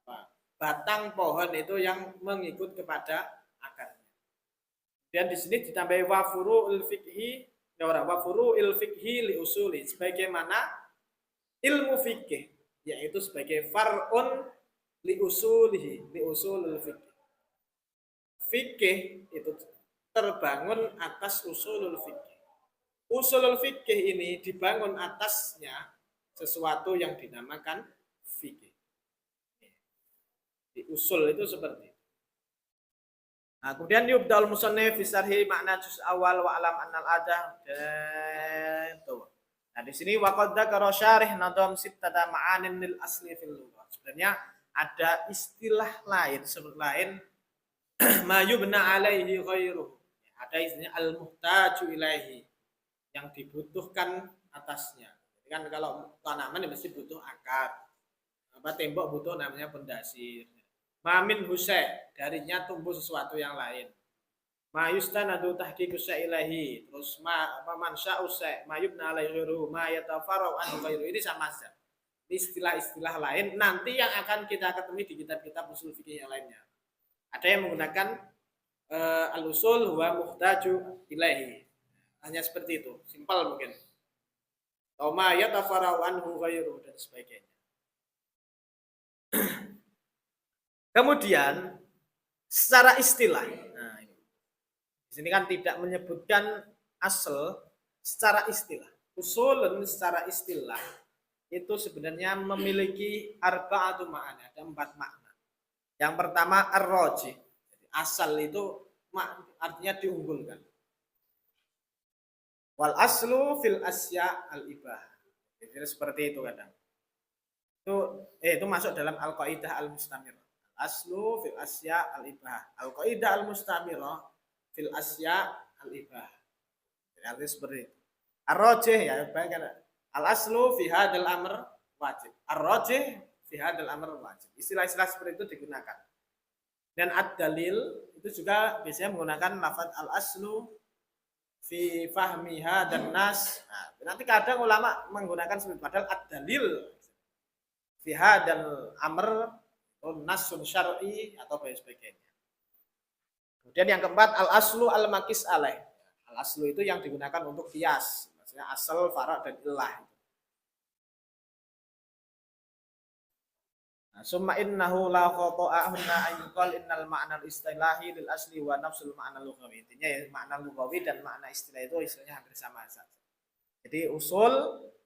Speaker 1: apa? Batang pohon itu yang mengikut kepada akarnya. Dan di sini ditambahi wafuru il-fikhi, ya orang wafuru il-fikhi li usuli. Sebagaimana ilmu fikih, yaitu sebagai far'un li usulihi, li usulul fikih. Fikih itu terbangun atas usulul fikih. Usulul fikih ini dibangun atasnya sesuatu yang dinamakan fikih. Di usul itu seperti itu. Nah, kemudian yubdal musannif fi syarhi makna juz awal wa alam annal adah itu. Nah, di sini waqad dzakara syarih nadam sittata ma'anin lil asli fil lughah. Sebenarnya ada istilah lain selain ma yubna alaihi ghairuhu. Ada istilahnya al-muhtaju ilaihi, yang dibutuhkan atasnya. Jadi kan kalau tanaman ya mesti butuh akar. Apa tembok butuh namanya pondasi. Mamin husai, darinya tumbuh sesuatu yang lain. Ma yustanadu tahqiqu ilahi, terus ma apa mansya usai, ma yubna alaihi ghairuhu, ma yatafarra'u an ghairuhu. Ini sama saja. Istilah-istilah lain nanti yang akan kita ketemu di kitab-kitab usul fikih yang lainnya. Ada yang menggunakan al-usul huwa muhtaju ilaihi. Hanya seperti itu, simpel mungkin. Toma yatafarra'u anhu ghairuhu dan sebagainya. Kemudian secara istilah. Nah, ini. Di sini kan tidak menyebutkan asal secara istilah. Usulun secara istilah itu sebenarnya memiliki arba'atu ma'ana, ada 4 makna. Yang pertama ar-rajih. Asal itu artinya diunggulkan. Wal aslu fil asya al ibah. Jadi seperti itu kadang. Itu masuk dalam al qaidah al mustamirah. Al aslu fil asya al ibah. Al qaidah al mustamirah fil asya al ibah. Jadi artinya seperti itu. Ar-rajih ya, baik al aslu fi hadzal amr wajib. Ar-rajih fi hadzal amr wajib. Istilah-istilah seperti itu digunakan. Dan ad-dalil itu juga biasanya menggunakan lafaz al-aslu fi fahmiha dan nas. Nah, nanti kadang ulama menggunakan seperti padahal ad-dalil fi hadzal amr atau nasun syar'i atau sebagainya. Kemudian yang keempat al-aslu al-maqis alaih. Al-aslu itu yang digunakan untuk qiyas, maksudnya asal, fara' dan illah. Summa innahu la khata'a hunna ayyuqal innal ma'na al-istilahi lil asli wa nafsul ma'na lughawi. Intinya ya makna lughawi dan makna istilah itu istilahnya hampir sama saja. Jadi usul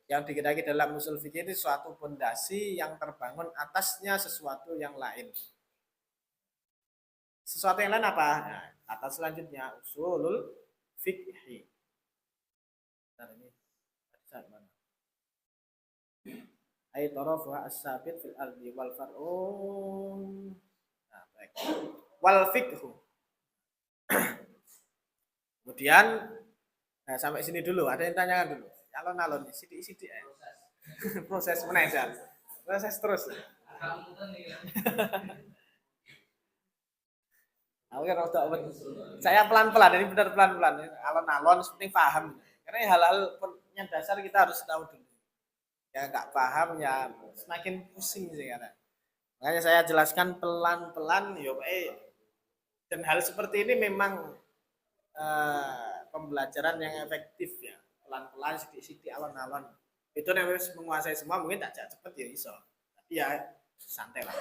Speaker 1: yang diketahui dalam usul fikih itu suatu pondasi yang terbangun atasnya sesuatu yang lain. Sesuatu yang lain apa? Nah, kata selanjutnya usulul fikih. Nah, ini mana? Ay tarafuha as-sabit fil ardi wal far'un. Nah, baik. Wal fiqhu. Kemudian nah sampai sini dulu, ada yang tanyakan dulu. Alon-alon sidik-sidik ya. Proses menajar. Proses terus. Saya pelan-pelan, ini benar pelan-pelan. Alon-alon penting paham. Karena hal-hal yang dasar kita harus tahu dulu. Ya nggak paham ya semakin pusing sekarang. Makanya saya jelaskan pelan-pelan dan hal seperti ini memang pembelajaran yang efektif ya, pelan-pelan sidik-sidik alon-alon. Itu yang harus menguasai semua mungkin tak cepat ya iso. Tapi ya santai lah.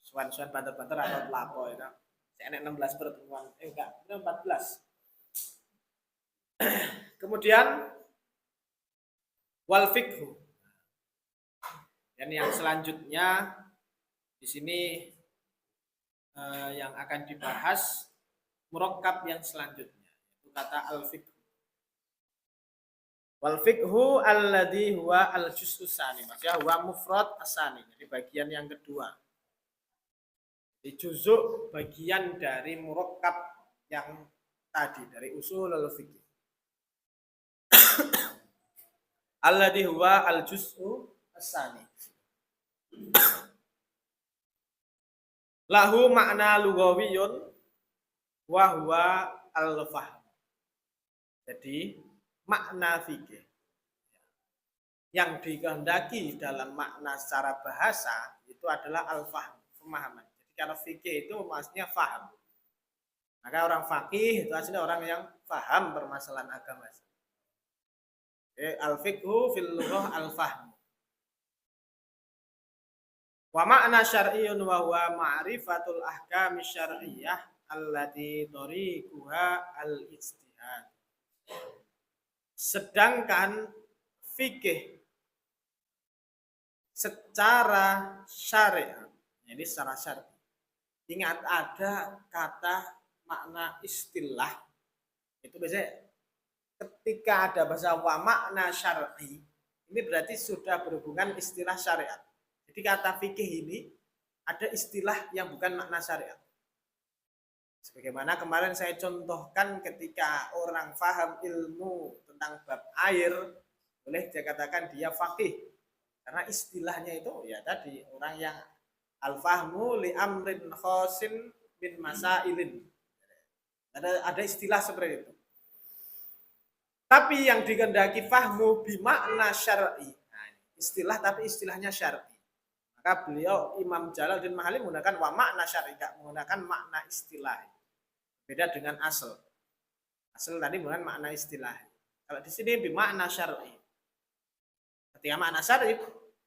Speaker 1: Suan-suan banter-banter atau lapo ya. Saya 16 pertemuan, enggak, 14. Kemudian wal fiqhu. Dan yang selanjutnya di sini yang akan dibahas murakkab yang selanjutnya itu kata al-fiqh. Wal fiqhu alladhi huwa al juz'u tsani. Maksudnya huwa mufrad asani. Jadi bagian yang kedua. Di juzuk bagian dari murakkab yang tadi dari usulul fiqh. Alladhi huwa al juz'u asani. Lahu makna lugawiyun wa huwa al-fahm. Jadi makna fikih yang dikehendaki dalam makna secara bahasa itu adalah al-fahm, pemahaman. Jadi kalau fikih itu maksudnya faham. Maka orang fakih itu aslinya orang yang faham permasalahan agama. Al-fiqhu fil lughah al-fahm. Wa makna syar'iyyun wa huwa ma'rifatul ahkami syar'iyyah allati tariquha al-ijtihad. Sedangkan fikih secara syariat, jadi secara syar'i. Ingat ada kata makna istilah. Itu biasanya ketika ada bahasa wa makna syar'i, ini berarti sudah berhubungan istilah syariat. Jadi kata fikih ini ada istilah yang bukan makna syariat. Sebagaimana kemarin saya contohkan ketika orang faham ilmu tentang bab air, boleh dia katakan dia faqih. Karena istilahnya itu ya tadi orang yang al-fahmu li amrin khosin bin masailin. Ada istilah seperti itu. Tapi yang dikehendaki fahmu bimakna syar'i. Nah, istilah tapi istilahnya syar'i. Maka beliau Imam Jalaluddin Mahalli menggunakan wa makna syar'i, enggak menggunakan makna istilah. Beda dengan asal. Asal tadi bukan makna istilah. Kalau di sini bimakna syar'i. Ketika makna syar'i,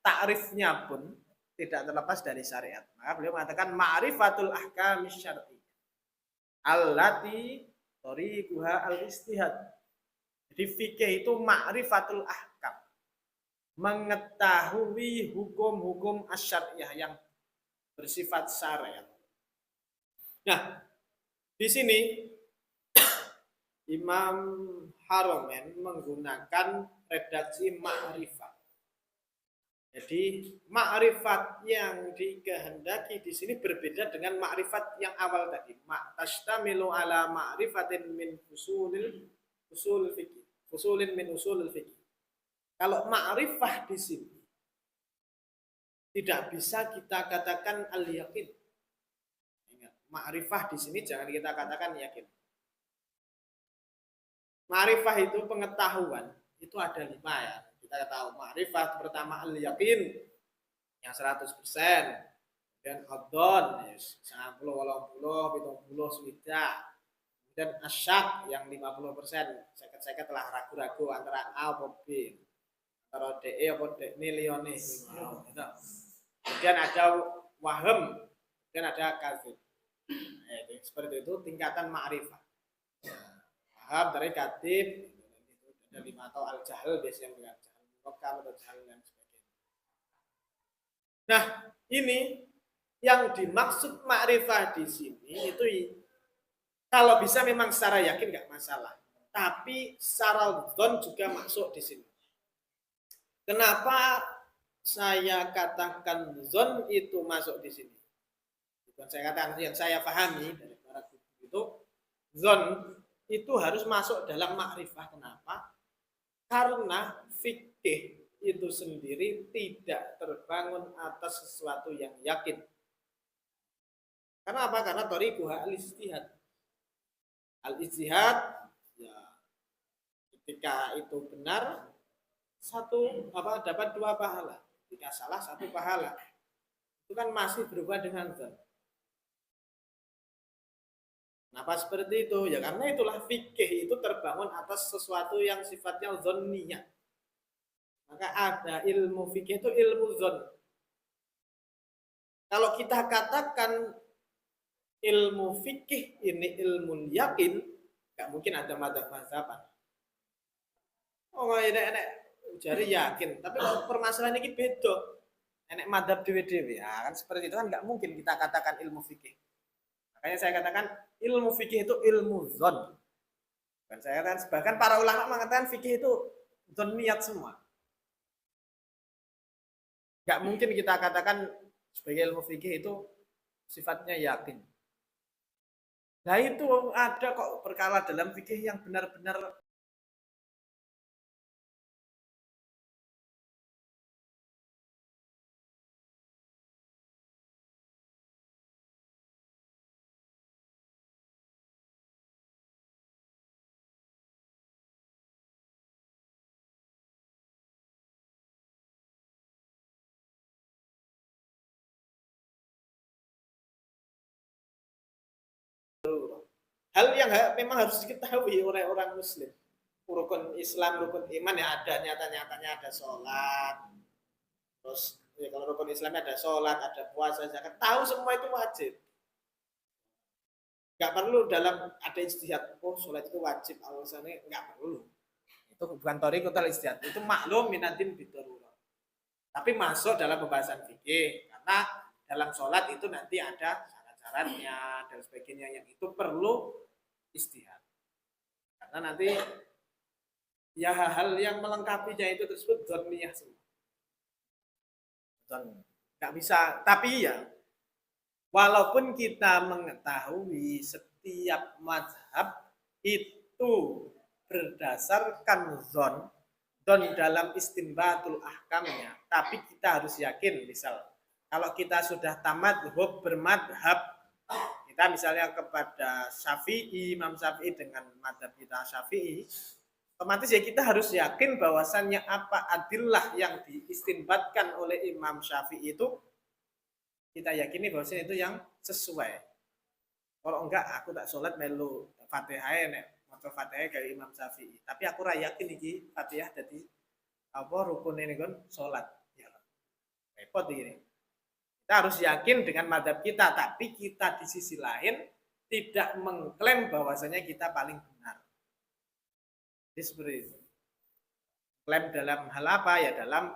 Speaker 1: takrifnya pun tidak terlepas dari syariat. Maka beliau mengatakan ma'rifatul ahkam syar'i allati tariquha al-ijtihad. Jadi fikih itu ma'rifatul ahkam. Mengetahui hukum-hukum asy-syar'iyyah yang bersifat syariat. Nah, di sini Imam Haromen menggunakan redaksi ma'rifat. Jadi ma'rifat yang dikehendaki di sini berbeda dengan ma'rifat yang awal tadi. Tashtamilu ala ma'rifatin min usul fikih. Usulin min usul fikih. Kalau ma'rifah di sini tidak bisa kita katakan al-yaqin. Ma'rifah di sini jangan kita katakan yakin. Ma'rifah itu pengetahuan, itu ada 5 ya. Kita tahu ma'rifah pertama al-yaqin yang 100%, dan adon 90, 80, 70, sudah. Dan asyak yang 50%, seket telah ragu-ragu antara A atau B, antara DE atau D milione. Kemudian ada waham, dan ada kadzib. Seperti itu tingkatan ma'rifah. Paham dari kadzib, ada 5 atau al-jahl biasanya dengan jahl murakkab atau jahl dan sebagainya. Nah, ini yang dimaksud ma'rifah di sini itu kalau bisa memang secara yakin nggak masalah, tapi secara dzon juga masuk di sini. Kenapa saya katakan dzon itu masuk di sini? Bukan saya katakan, yang saya pahami dari para guru itu, dzon itu harus masuk dalam ma'rifah. Kenapa? Karena fikih itu sendiri tidak terbangun atas sesuatu yang yakin. Karena apa? Karena thariquha al-ijtihad. Al-ijtihad ya ketika itu benar dapat 2 pahala. Jika salah 1 pahala. Itu kan masih berubah dengan dzon. Kenapa seperti itu? Ya karena itulah fikih itu terbangun atas sesuatu yang sifatnya dzonniyah. Maka ada ilmu fikih itu ilmu dzon. Kalau kita katakan ilmu fikih ini ilmu yakin, nggak mungkin ada madzhab-madzhaban. Oh, enek jari yakin, tapi kalau permasalahan ini beda. Enek madzhab dewe-dewe, ya kan seperti itu kan nggak mungkin kita katakan ilmu fikih. Makanya saya katakan ilmu fikih itu ilmu dzon. Dan saya katakan bahkan para ulama mengatakan fikih itu niat semua. Nggak mungkin kita katakan sebagai ilmu fikih itu sifatnya yakin. Nah itu ada kok perkara dalam fikih yang benar-benar hal yang memang harus diketahui oleh orang Muslim. Rukun Islam, rukun iman ya ada nyata-nyatanya, ada sholat, terus ya kalau rukun Islam ada sholat, ada puasa, zakat, tahu semua itu wajib. Nggak perlu dalam ada ijtihad, oh sholat itu wajib, alasannya nggak perlu. Itu bukan thariqatul ijtihad, itu maklum minatin bidarurah. Tapi masuk dalam pembahasan fikih karena dalam sholat itu nanti ada syarat-syaratnya dan sebagainya yang itu perlu ijtihad. Karena nanti ya hal-hal yang melengkapinya itu tersebut dzanniyah semua. Nggak bisa, tapi ya walaupun kita mengetahui setiap mazhab itu berdasarkan zon dalam istinbatul ahkamnya, tapi kita harus yakin, misal kalau kita sudah tamat bermadhab, kita misalnya kepada Syafi'i, Imam Syafi'i dengan madhab kita Syafi'i, otomatis ya kita harus yakin bahwasannya apa adillah yang diistinbatkan oleh Imam Syafi'i itu kita yakini bahwasanya itu yang sesuai. Kalau enggak aku tak sholat melu Fatihah nek maca Fatihah kayak Imam Syafi'i. Tapi aku ra yakin iki Fatihah dadi apa rukun ini kan sholat. Ya. Repot ini. Kita harus yakin dengan madhab kita, tapi kita di sisi lain tidak mengklaim bahwasanya kita paling benar. Jadi seperti itu. Klaim dalam hal apa? Ya dalam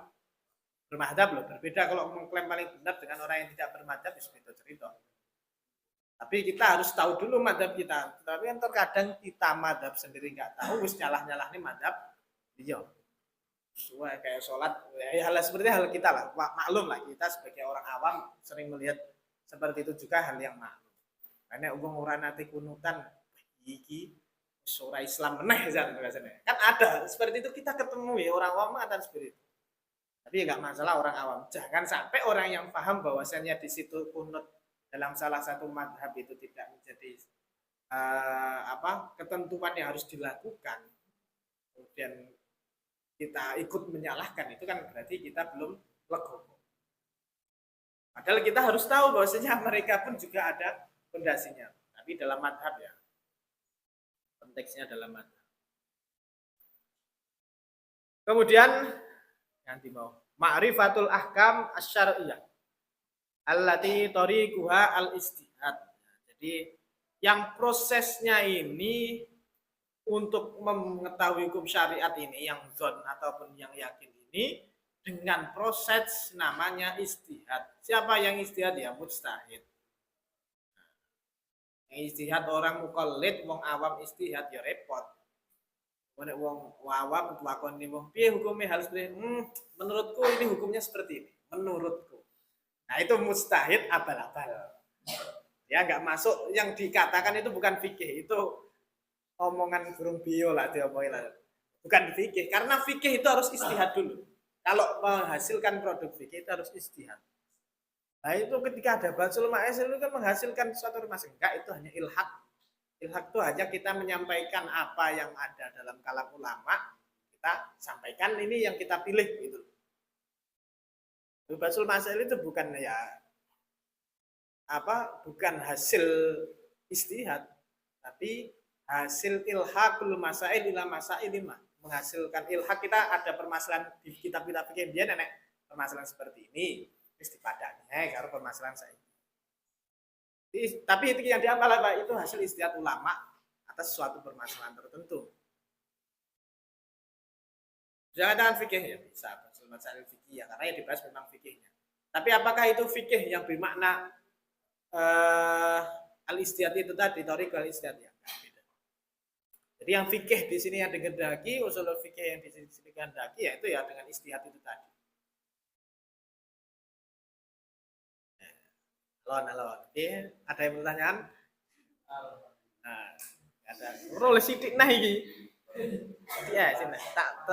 Speaker 1: bermadhab loh. Berbeda kalau mengklaim paling benar dengan orang yang tidak bermadhab, itu beda cerita. Tapi kita harus tahu dulu madhab kita. Tapi kan terkadang kita madhab sendiri nggak tahu, wis nyalah-nyalah nih madhab, iya. Sesuai kayak sholat, ya hal seperti hal kita lah. Maklum lah kita sebagai orang awam sering melihat seperti itu juga hal yang maklum. Karena orang nanti kunutan, iki surah Islam meneh kan ada seperti itu kita ketemu ya orang awam ada seperti itu. Tapi nggak masalah orang awam. Jangan sampai orang yang paham bahwasannya di situ kunut dalam salah satu madhab itu tidak menjadi ketentuan yang harus dilakukan. Kemudian kita ikut menyalahkan, itu kan berarti kita belum legowo. Padahal kita harus tahu bahwasanya mereka pun juga ada fondasinya. Tapi dalam madhab ya. Konteksnya dalam madhab. Kemudian nanti mau ma'rifatul ahkam asy-syar'iyyah allati tariquha al-istihad. Jadi yang prosesnya ini untuk mengetahui hukum syariat ini yang zon ataupun yang yakin ini dengan proses namanya istihad. Siapa yang istihad? Ya mujtahid. Yang istihad orang mukallid, wong awam istihad ya repot. Wong awam lakoni wong piye hukumnya harus menurutku ini hukumnya seperti ini. Menurutku. Nah itu mujtahid abal-abal. Ya nggak masuk, yang dikatakan itu bukan fikih, itu omongan burung bio lah diomongin lah. Bukan fikih, karena fikih itu harus istihad dulu. Kalau menghasilkan produk fikih itu harus istihad. Nah itu ketika ada Basul Ma'is itu kan menghasilkan suatu rumah, enggak, itu hanya ilhaq. Ilhaq itu hanya kita menyampaikan apa yang ada dalam kalam ulama, kita sampaikan ini yang kita pilih gitu. Basul Ma'is itu bukan ya bukan hasil istihad, tapi hasil ilhaqul masail ila masail lima, menghasilkan ilhaq. Kita ada permasalahan di kitab-kitab fikih dia nenek permasalahan seperti ini terus dipadanya karo permasalahan saya. Tapi itu yang diambil apa? Itu hasil istihad ulama atas suatu permasalahan tertentu. Jangan fikih ya bisa masalah fikih ya, karena yang dibahas memang fikihnya. Tapi apakah itu fikih yang bermakna al-istihad itu tadi, thariq al-istihad ya? Jadi yang fikih di sini yang dikehendaki, usul fikih yang di sini dikehendaki, yaitu ya dengan istihad itu tadi. Alon. Oke, ada yang pertanyaan? Nah, ada. Roll sidik nah ini. Ya, sini. Tak.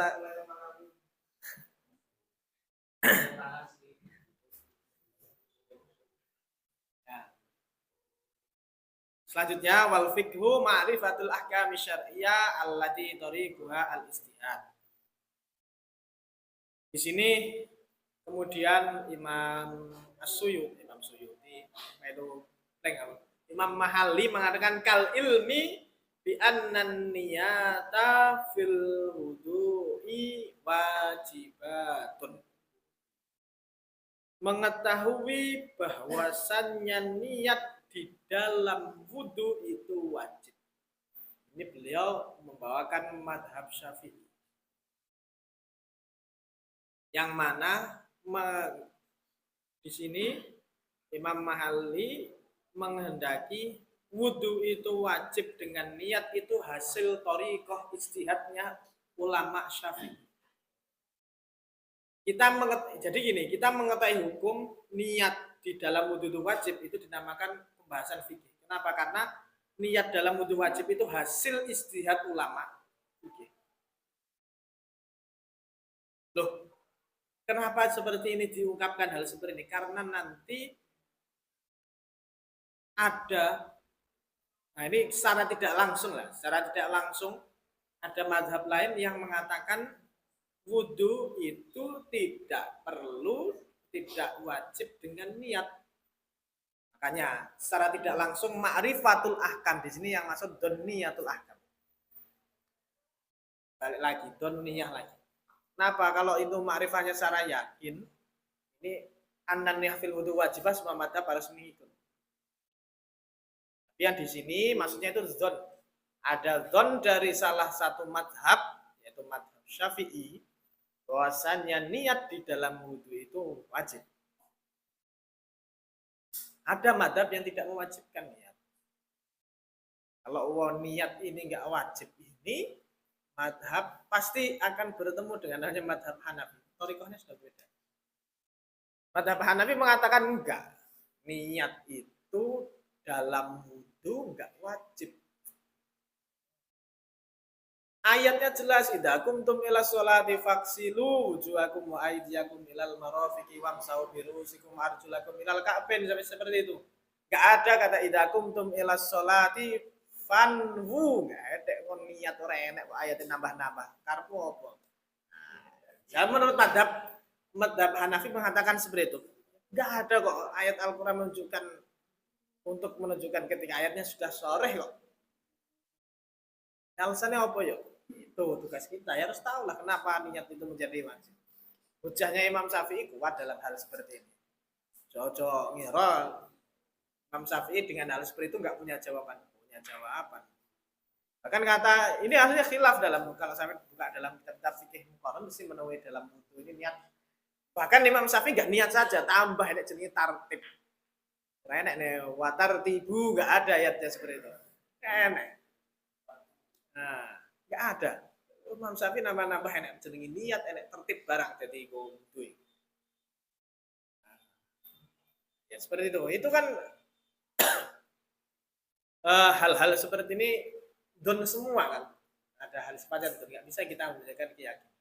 Speaker 1: Selanjutnya wal fikhu ma'rifatul ahkam syar'iyyah allati tariquha al-istihad. Di sini kemudian Imam Suyuti Imam Mahalli mengatakan kal ilmi bi annan niyata fil wudu'i wajibatun. Mengetahui bahwasannya niat di dalam wudhu itu wajib. Ini beliau membawakan madhab Syafi'i. Yang mana di sini Imam Mahalli menghendaki wudhu itu wajib dengan niat itu hasil thariqah ijtihadnya ulama Syafi'i. Jadi gini, kita mengetahui hukum niat di dalam wudhu itu wajib itu dinamakan pembahasan fikih. Kenapa? Karena niat dalam wudhu wajib itu hasil ijtihad ulama fikih. Loh, kenapa seperti ini diungkapkan hal seperti ini? Karena nanti ada, nah ini secara tidak langsung ada mazhab lain yang mengatakan wudhu itu tidak wajib dengan niat. Makanya secara tidak langsung ma'rifatul ahkam di sini yang maksud doniyatul ahkam. Balik lagi doniyah lagi. Kenapa? Kalau itu ma'rifahnya secara yakin, ini an-niyah fil wudhu wajibah semua madhab harus mengikut. Tapi yang di sini maksudnya itu zon. Ada zon dari salah satu madhab, yaitu madhab Syafi'i, bahwasannya niat di dalam wudhu itu wajib. Ada madhab yang tidak mewajibkan niat. Kalau niat ini nggak wajib ini, madhab pasti akan bertemu dengan hanya madhab Hanafi. Thariqahnya sudah beda. Madhab Hanafi mengatakan enggak. Niat itu dalam wudhu nggak wajib. Ayatnya jelas, idza kumtum ila sholati faghsilu wujuhakum wa aydiyakum ilal marafiqi wamsahu bi ru'usikum arjulakum ilal ka'bain, sampai seperti itu. Enggak ada kata idza kumtum ila sholati fanwu, enggak ada kon niat ora enek kok ayatnya nambah-nambah. Karepmu apa? Nah, menurut madhab Hanafi mengatakan seperti itu. Enggak ada kok ayat Al-Qur'an menunjukkan ketika ayatnya sudah sharih kok. Alasannya apa ya? Itu tugas kita, ya harus tahu lah kenapa niat itu menjadi wajib. Hujahnya Imam Syafi'i kuat dalam hal seperti ini. Cocok ngira Imam Syafi'i dengan hal seperti itu nggak punya jawaban. Bahkan kata ini aslinya khilaf dalam, kalau sampai buka dalam kitab fikih muqarrar mesti menuai dalam buku ini niat. Bahkan Imam Syafi'i nggak niat saja, tambah ini jenis tartib. Enak nih, watar tibu nggak ada ayatnya seperti itu. Enak. Nah, nggak ada. Imam Syafi'i nambah-nambah enak jenenge niat, enak tertib barang jadi kudu. Ya seperti itu. Itu kan hal-hal seperti ini don semua kan. Ada hal sifatnya don, nggak bisa kita membedakan keyakinan.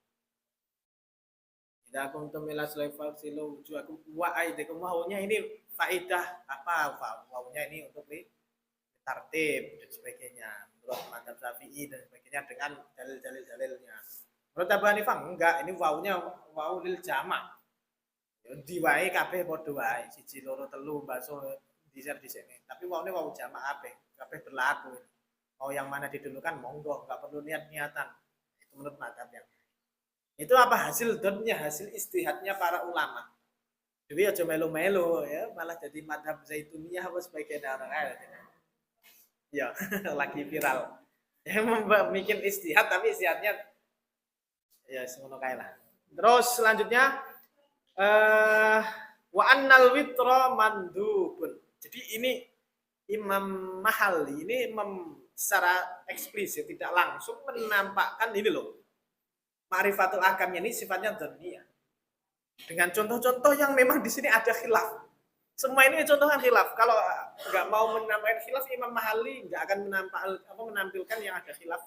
Speaker 1: Idza kuntum ila sholati silu wujuhakum wa aydikum, waunya ini faedah apa? Waunya ini untuk tertib dan sebagainya. Menurut madhab Syafi'i dan sebagainya dengan dalil-dalilnya. Menurut Abu Hanifah enggak, ini waunya wau lil jama'. Diwai kabeh padha wae, siji loro telu bakso diser di sini. Tapi waunya wau jama' kabeh berlaku. Mau yang mana didulukan monggo, enggak perlu niat-niatan. Itu menurut madhabnya. Itu apa hasil donnya, hasil istihadnya para ulama. Jadi aja melu-melu ya, malah jadi madhab Zaituniyah apa sebagainya orang lain. Ya, lagi viral. Ya bikin istihad tapi istihadnya ya semono kae lah. Terus selanjutnya wa annal witra mandubun. Jadi ini Imam Mahali ini secara eksplisit tidak langsung menampakkan ini loh, ma'rifatul akamnya ini sifatnya dzanniyah. Dengan contoh-contoh yang memang di sini ada khilaf. Semua ini contohkan khilaf. Kalau nggak mau menampilkan khilaf, Imam Mahali nggak akan menampilkan yang ada khilaf.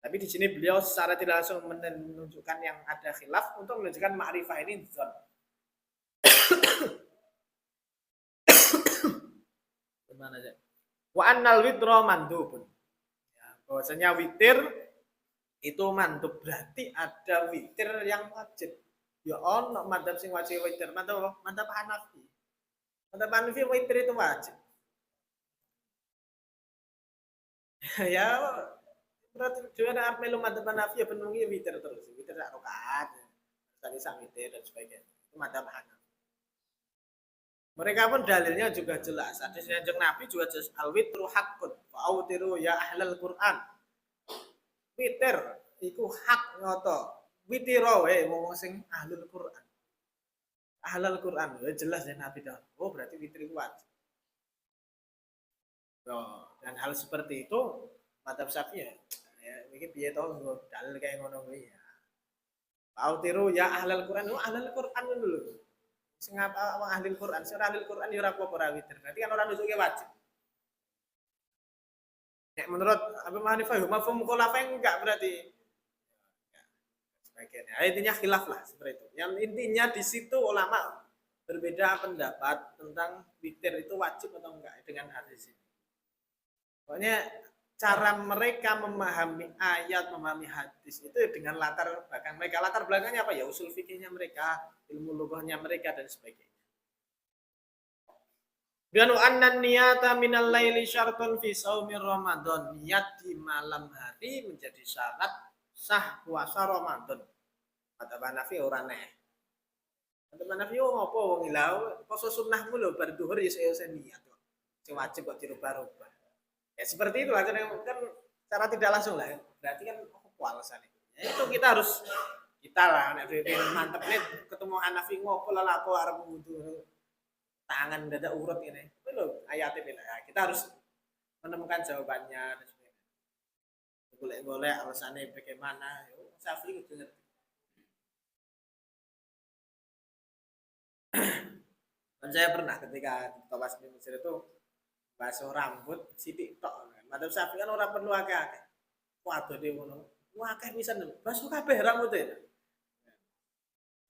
Speaker 1: Tapi di sini beliau secara tidak langsung menunjukkan yang ada khilaf untuk menunjukkan ma'rifah ini dzon. Gimana aja? Wa annal witra mandubun. Ya, bahwasanya witir itu mandub, berarti ada witir yang wajib. Ya ono madzhab sing wajib witir, madzhab Hanafi. Madzhab Hanafi witir itu wajib. Ya berarti juga ada melu madzhab Hanafi ya penuhi witir terus. Witir sak rakaat. Tadi sak witir dan sebagainya. Itu madzhab Hanafi. Mereka pun dalilnya juga jelas. Hadis Kanjeng Nabi juga jelas al-witru haqqun wa autiru ya ahlal Quran. Witir iku hak ngoto. Witiro wong sing ahlul Quran. Ahlul Quran jelas ya Nabi dah. Oh berarti witir itu wajib. Dan hal seperti itu madzhab Syafi'i ya iki piye to dalil kayak ngono kuwi ya. Autiru ya ahlal Quran. Oh ahlul Quran dulu. Sing apa wong ahli Quran, sing ahli Quran ya ora apa-apa ora witir. Berarti kan ora nujuke wajib. Nek menurut Abu Hanifah mafhum khulafa enggak berarti. Sebagainya. Intinya khilaf lah seperti itu. Yang intinya di situ ulama berbeda pendapat tentang witir itu wajib atau enggak dengan hadis ini. Pokoknya cara mereka memahami ayat, memahami hadis itu dengan latar belakang mereka. Latar belakangnya apa ya? Usul fikihnya mereka, ilmu lughahnya mereka dan sebagainya. Dan anna niyata minal laili syartun fi shaumi Ramadan. Niat di malam hari menjadi syarat sah puasa Ramadan. Kata Hanafi ora neh. Kata Hanafi ngopo wong ilau poso sunnahmu lho bar zuhur ya saya niat kok. Sing wajib kok dirubah-rubah. Ya seperti itu aja kan cara tidak langsung lah. Berarti kan apa alasannya? Ya, itu kita lah nek mantep nih ketemu Hanafi ngopo lah aku arep wudu tangan dada urut ini. Itu lho ayatnya beda. Ya, kita harus menemukan jawabannya dan sebagainya. Golek-golek alasannya bagaimana. Yo Syafi'i itu ngerti. Dan saya pernah ketika di Mesir itu basuh rambut sidik tok. Madzhab Syafi'i kan ora perlu akeh-akeh. Waduh dhewe ngono. Akeh pisan lho. Basuh kabeh rambut e.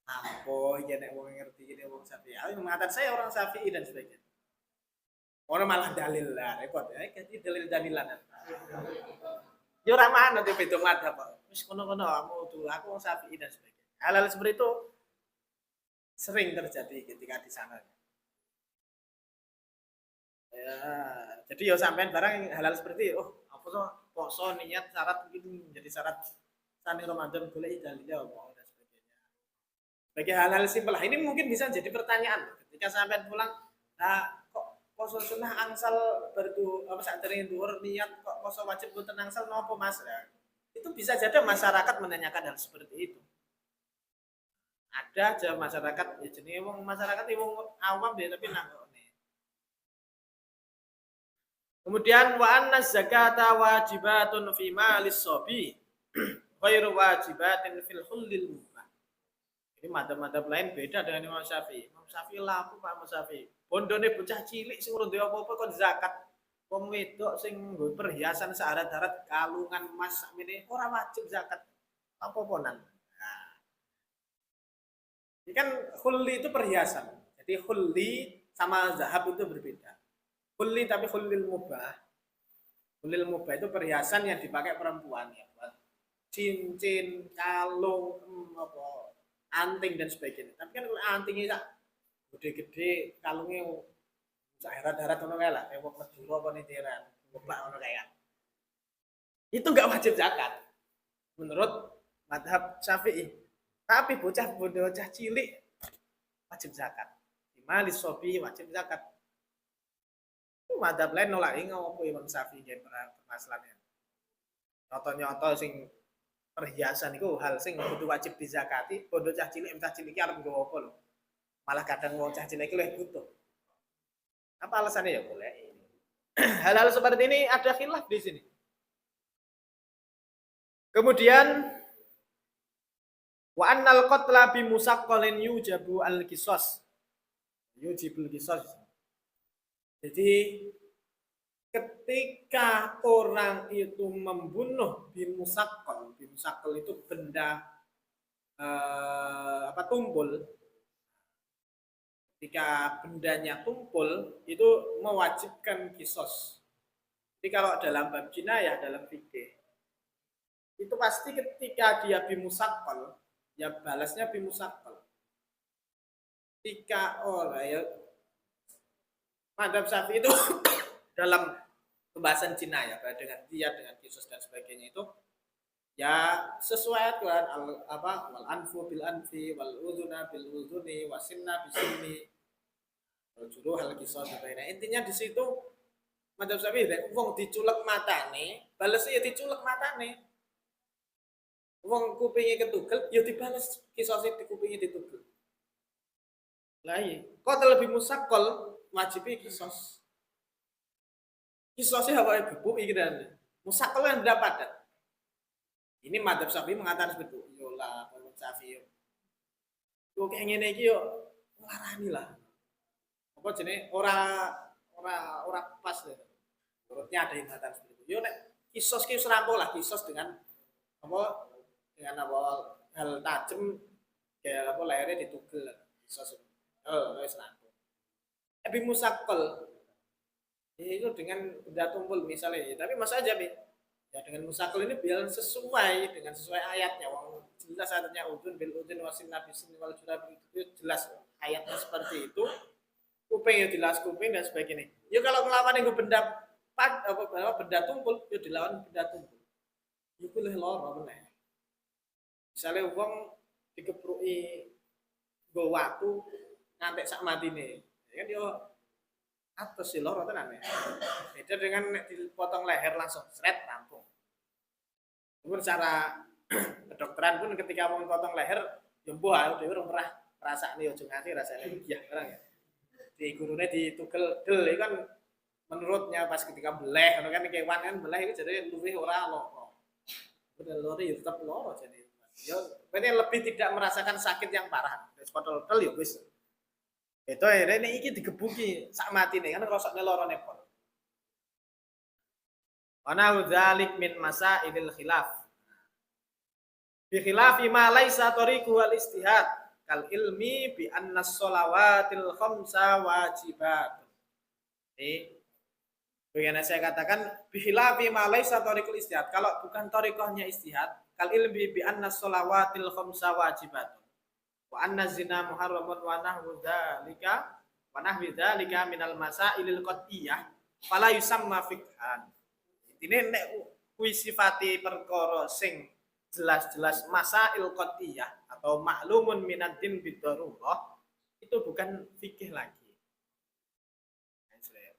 Speaker 1: Apa iki nek wong ngerti iki wong Syafi'i. Mengatakan saya orang Syafi'i dan sebagainya. Orang malah dalil lah, repot ya. Ganti dalil-dalilan. Yo ora mana tuh beda madzhab kok. Wis kono-kono aku wong Syafi'i dan sebagainya. Hal-hal seperti itu sering terjadi ketika di sana. Ya, jadi ya sampean barang halal seperti apa tuh poso niat syarat mungkin menjadi syarat sani Ramadan boleh dalilnya apa dan sebagainya. Bagi hal-hal simpel ini mungkin bisa jadi pertanyaan ketika sampean pulang, nah kok poso sunnah angsal apa sadurunge dhuwur niat kok poso wajib boten angsal napa Mas? Nah, itu bisa jadi masyarakat menanyakan hal seperti itu. Ada aja masyarakat ya jenenge wong masyarakat wong awam ya tapi nang kemudian wa anna zakata wajibatun fi malis sobi ghairu wajibatin fil hullil mubah. Ini madzhab-madzhab lain beda dengan Imam Syafi'i. Imam Syafi'i laku Pak Imam Syafi'i. Bondone bocah cilik sing urung duwe apa-apa kon zakat. Wong wedok sing nggo perhiasan searat-arat kalungan emas sakmene ora wajib zakat. Apa-apanan. Nah. Ini kan hulli itu perhiasan. Jadi hulli sama zahab itu berbeda. Hulli tapi hullil mubah. Hullil mubah itu perhiasan yang dipakai perempuan ya, buat cincin, kalung, apa, anting dan sebagainya. Tapi kan antingnya gede-gede, kalungnya darat-darat ngono kae lah, kayak wong Madura apa nitiran, goblak ngono kae. Itu enggak wajib zakat. Menurut mazhab Syafi'i. Tapi bocah cilik wajib zakat. Imali sobi wajib zakat. Madzhab lain nolak ngopo Imam Syafi'i yen permasalahannya. Nyoto-nyoto sing perhiasan itu hal sing kudu wajib dizakati, bondo cah cilik arep nggo apa lho. Malah kadang wong cah cilik iki luwih butuh. Apa alasannya ya boleh. Hal-hal seperti ini ada khilaf di sini. Kemudian wa annal qatla bi musaqqalin yujabu al-qisas. Yujibul qisas. Jadi ketika orang itu membunuh bimusaqqal itu benda tumpul. Ketika bendanya tumpul itu mewajibkan qisas. Jadi kalau dalam bab jinayah dalam fikih itu pasti ketika dia bimusaqqal ya balasnya bimusaqqal. Ketika ya madzhab Syafi'i itu dalam pembahasan jinayah dengan dia dengan qisas dan sebagainya itu ya sesuai dengan wal anfu bil anfi wal udhuna bil udhuni wasinna bisinni wal juruh hal qisas. Nah, intinya di situ madzhab Syafi'i wong diculek matane balas ya diculek matane. Wong kupinge ketugel ya dibales qisase di kupinge ditugel. Lah iya, kok lebih musaqqal wajib qisas. Qisase awake gebuk iki dan musaqqal kan benda padat. Ini madzhab Syafi'i mengatakan seperti itu. Yolah, madzhab Syafi'i. Kok kayak ngene iki yo larani lah. Apa jenenge ora pas lho. Menurutnya ada yang mengatakan seperti itu. Yo nek qisas ki serampung lah qisas dengan hal tajam kayak lehernya ditugel. Qisas. Wis rampung. Tapi musaqqal itu dengan benda tumpul misalnya, tapi masa aja ya dengan musaqqal ini biar sesuai ayatnya. Wong jelas ayatnya udun bil udun wasin nabi sin wal jurab itu jelas ayatnya seperti itu. Kuping ya dilas kuping dan sebagainya. Ya kalau melawan yang benda benda tumpul, ya dilawan benda tumpul. Iku leh lara meneh. Misalnya wong dikepruki nggo watu ngantek sak matine. Ya kan yo atus si loro tenan ya. Beda dengan dipotong leher langsung sret rampung. Kemudian secara kedokteran pun ketika mau potong leher yo mbuh dhewe ora pernah rasane yo ngasih rasane ya barang ya. Di gurune ditugel del itu kan menurutnya pas ketika beleh kan kewan kan beleh itu jadi luwih ora loro. Udah loro ya tetap loro jadi. Yo berarti lebih tidak merasakan sakit yang parah. Wis potol-potol yo wis. Itu akhirnya ini digebuki sak mati nih kan rosoknya loro nepon. Wana dzalik min masailil khilaf. Bi khilafi ma laisa tariqu wal istihad kal ilmi bi anna sholawatil khamsa wajibat. Ini bagaimana saya katakan bi khilafi ma laisa tariqul istihad. Kalau bukan tariqahnya istihad, kal ilmi bi anna sholawatil khamsa wajibat. Wa anna zina muharramun wa nahwu dzalika minal masailil qat'iyah fala yusamma fiqhan. Ini nek kuwi sifati perkara sing jelas-jelas masail qat'iyah atau maklumun minad din bidarurah itu bukan fikih lagi.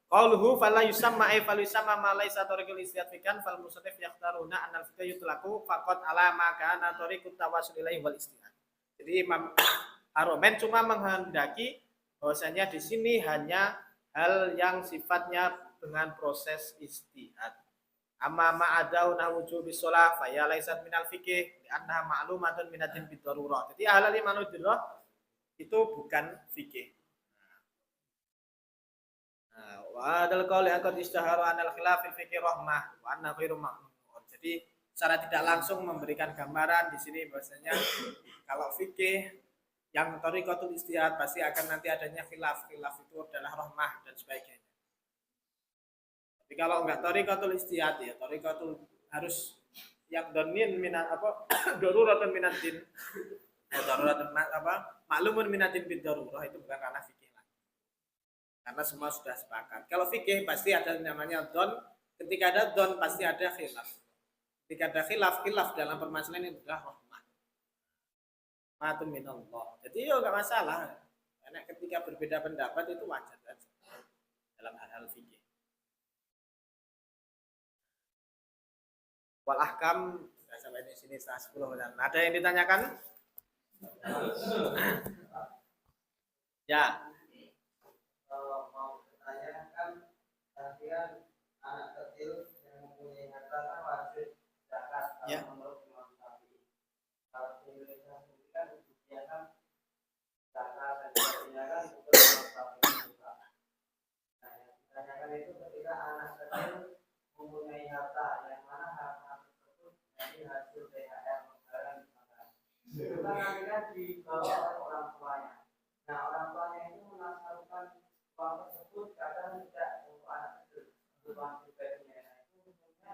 Speaker 1: Qauluhu fala yusamma ay fala yusamma ma laisa tariqul istihad fiqhan fal musannif yaqtaruna anal fiqh yutlaqu faqat ala ma kana tariqut tawassul ilaihi wal istihad. Jadi Imam Ar-Romen cuma menghendaki bahwasanya di sini hanya hal yang sifatnya dengan proses istihad. Amma ma'adau nawuju bisolah faya laisat minal fikih li'annaha ma'lumatun minatin bidarurah. Jadi hal-hal yang manudirah itu bukan fikih. Wa dal qauli aqad istahara anal khilaf fil fikih rahmah wa anna ghairu ma'mun. Jadi secara tidak langsung memberikan gambaran di sini bahwasanya kalau fikih yang thariqatul istihad pasti akan nanti adanya khilaf itu adalah rahmah dan sebagainya. Tapi kalau enggak thariqatul istihad ya thariqatul harus yang donin minat daruratun minatin daruratun maklumun minatin bidarurah itu bukan ranah fikih lagi. Karena semua sudah sepakat. Kalau fikih pasti ada namanya don, ketika ada don pasti ada khilaf. Ketika ada khilaf dalam permasalahan ini adalah rahmah. Matun minallah. Jadi ya enggak masalah. Karena ketika berbeda pendapat itu wajar dalam hal-hal fikih. Wal ahkam sampai di sini 10 dan ada yang ditanyakan? Ya.
Speaker 2: Mau bertanya itu ketika anak kecil mempunyai harta yang mana harta tersebut dari hasil THR lebaran misalkan. Itu kan nanti kan dibawa oleh orang tuanya. Nah, orang tuanya itu menasalkan uang tersebut kadang tidak untuk anak kecil, uang pribadinya. Nah, itu hukumnya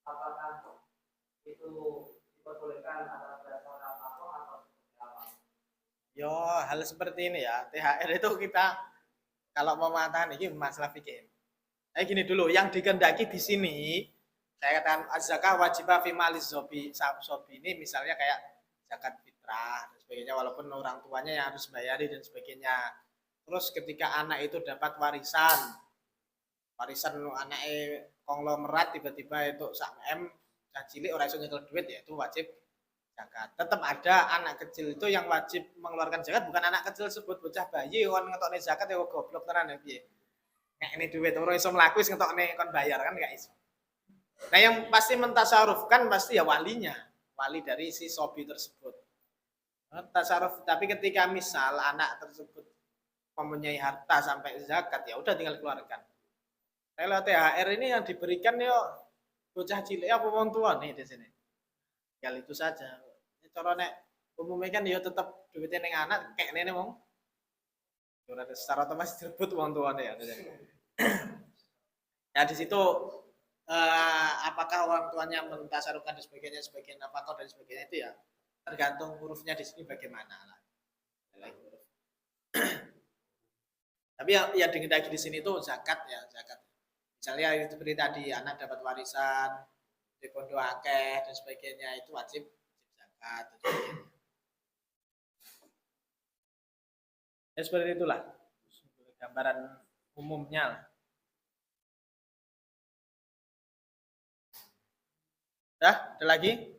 Speaker 2: apakah itu diperbolehkan atas dasar apa atau seperti apa?
Speaker 1: Yo, hal seperti ini ya. THR itu kita kalau mematahkan ini masalah fikih. Gini dulu, yang dikehendaki di sini saya katakan az-zakah wajibah fi malis sobi ini misalnya kayak zakat fitrah dan sebagainya walaupun orang tuanya yang harus bayari dan sebagainya. Terus ketika anak itu dapat warisan anaknya konglomerat tiba-tiba itu sak M cilik orang iso nyekel duit ya itu wajib zakat. Tetap ada anak kecil itu yang wajib mengeluarkan zakat bukan anak kecil sebut bocah bayi kon ngetokne zakat ya goblok tenan ya piye. Nek ini duit orang iso mlaku wis ngetokne kon bayar kan gak iso. Nah yang pasti mentasarufkan pasti ya walinya, wali dari si sobi tersebut. Tasaruf, tapi ketika misal anak tersebut mempunyai harta sampai zakat ya udah tinggal keluarkan. Kalau THR ini yang diberikan yo bocah cilik apa wong tua nih di sini. Ya itu saja. Cara nek umumnya kan yo tetap duitnya ning anak kayak nene wong. Ora secara otomatis direbut wong tuane ya. Ya di situ apakah orang tuanya mentasarufkan dan sebagainya apakah dan sebagainya itu ya tergantung hurufnya di sini bagaimana lah. Tapi yang dikehendaki di sini itu zakat ya zakat. Misalnya itu seperti tadi anak dapat warisan, dipondo akeh dan sebagainya itu wajib zakat. Ya seperti itulah gambaran umumnya. Dah, ada lagi?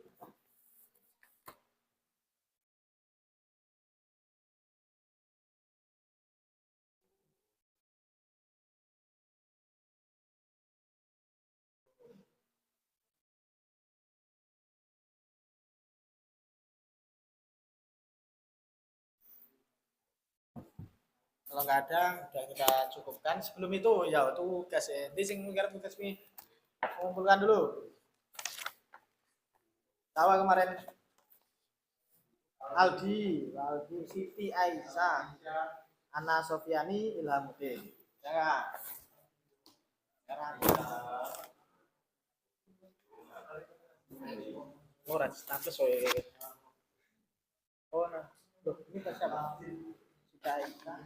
Speaker 1: Kalau nggak ada, udah kita cukupkan. Sebelum itu, ya tugas ya. Nanti sing ngarep tugas ini kumpulkan dulu. Tahu kemarin Aldi, Siti Aisyah, Ana Sofiani, Ilhamuddin. Ya. Jangan. Ora status oh ya. Oh nah. Loh, ini siapa? Siti Aisyah.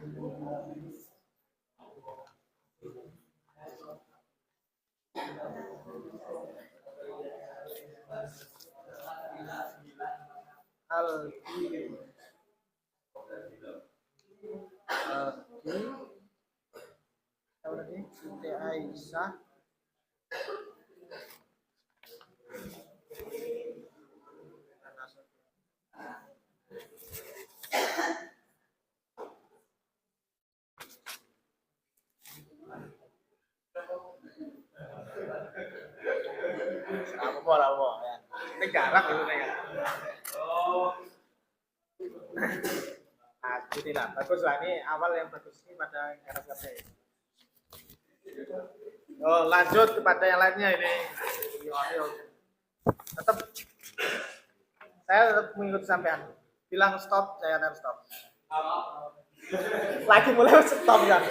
Speaker 1: Aldi. Tahu lagi Siti Aisyah. Apa lah ya. Negara itu ya. Oh. Nah, gini lah, bagus lah ini awal yang bagus ini pada garap-garap. Oh, lanjut kepada yang lainnya ini. Tetap saya tetap mengikuti sampean. Bilang stop, saya akan stop. Lagi mulai stop kan.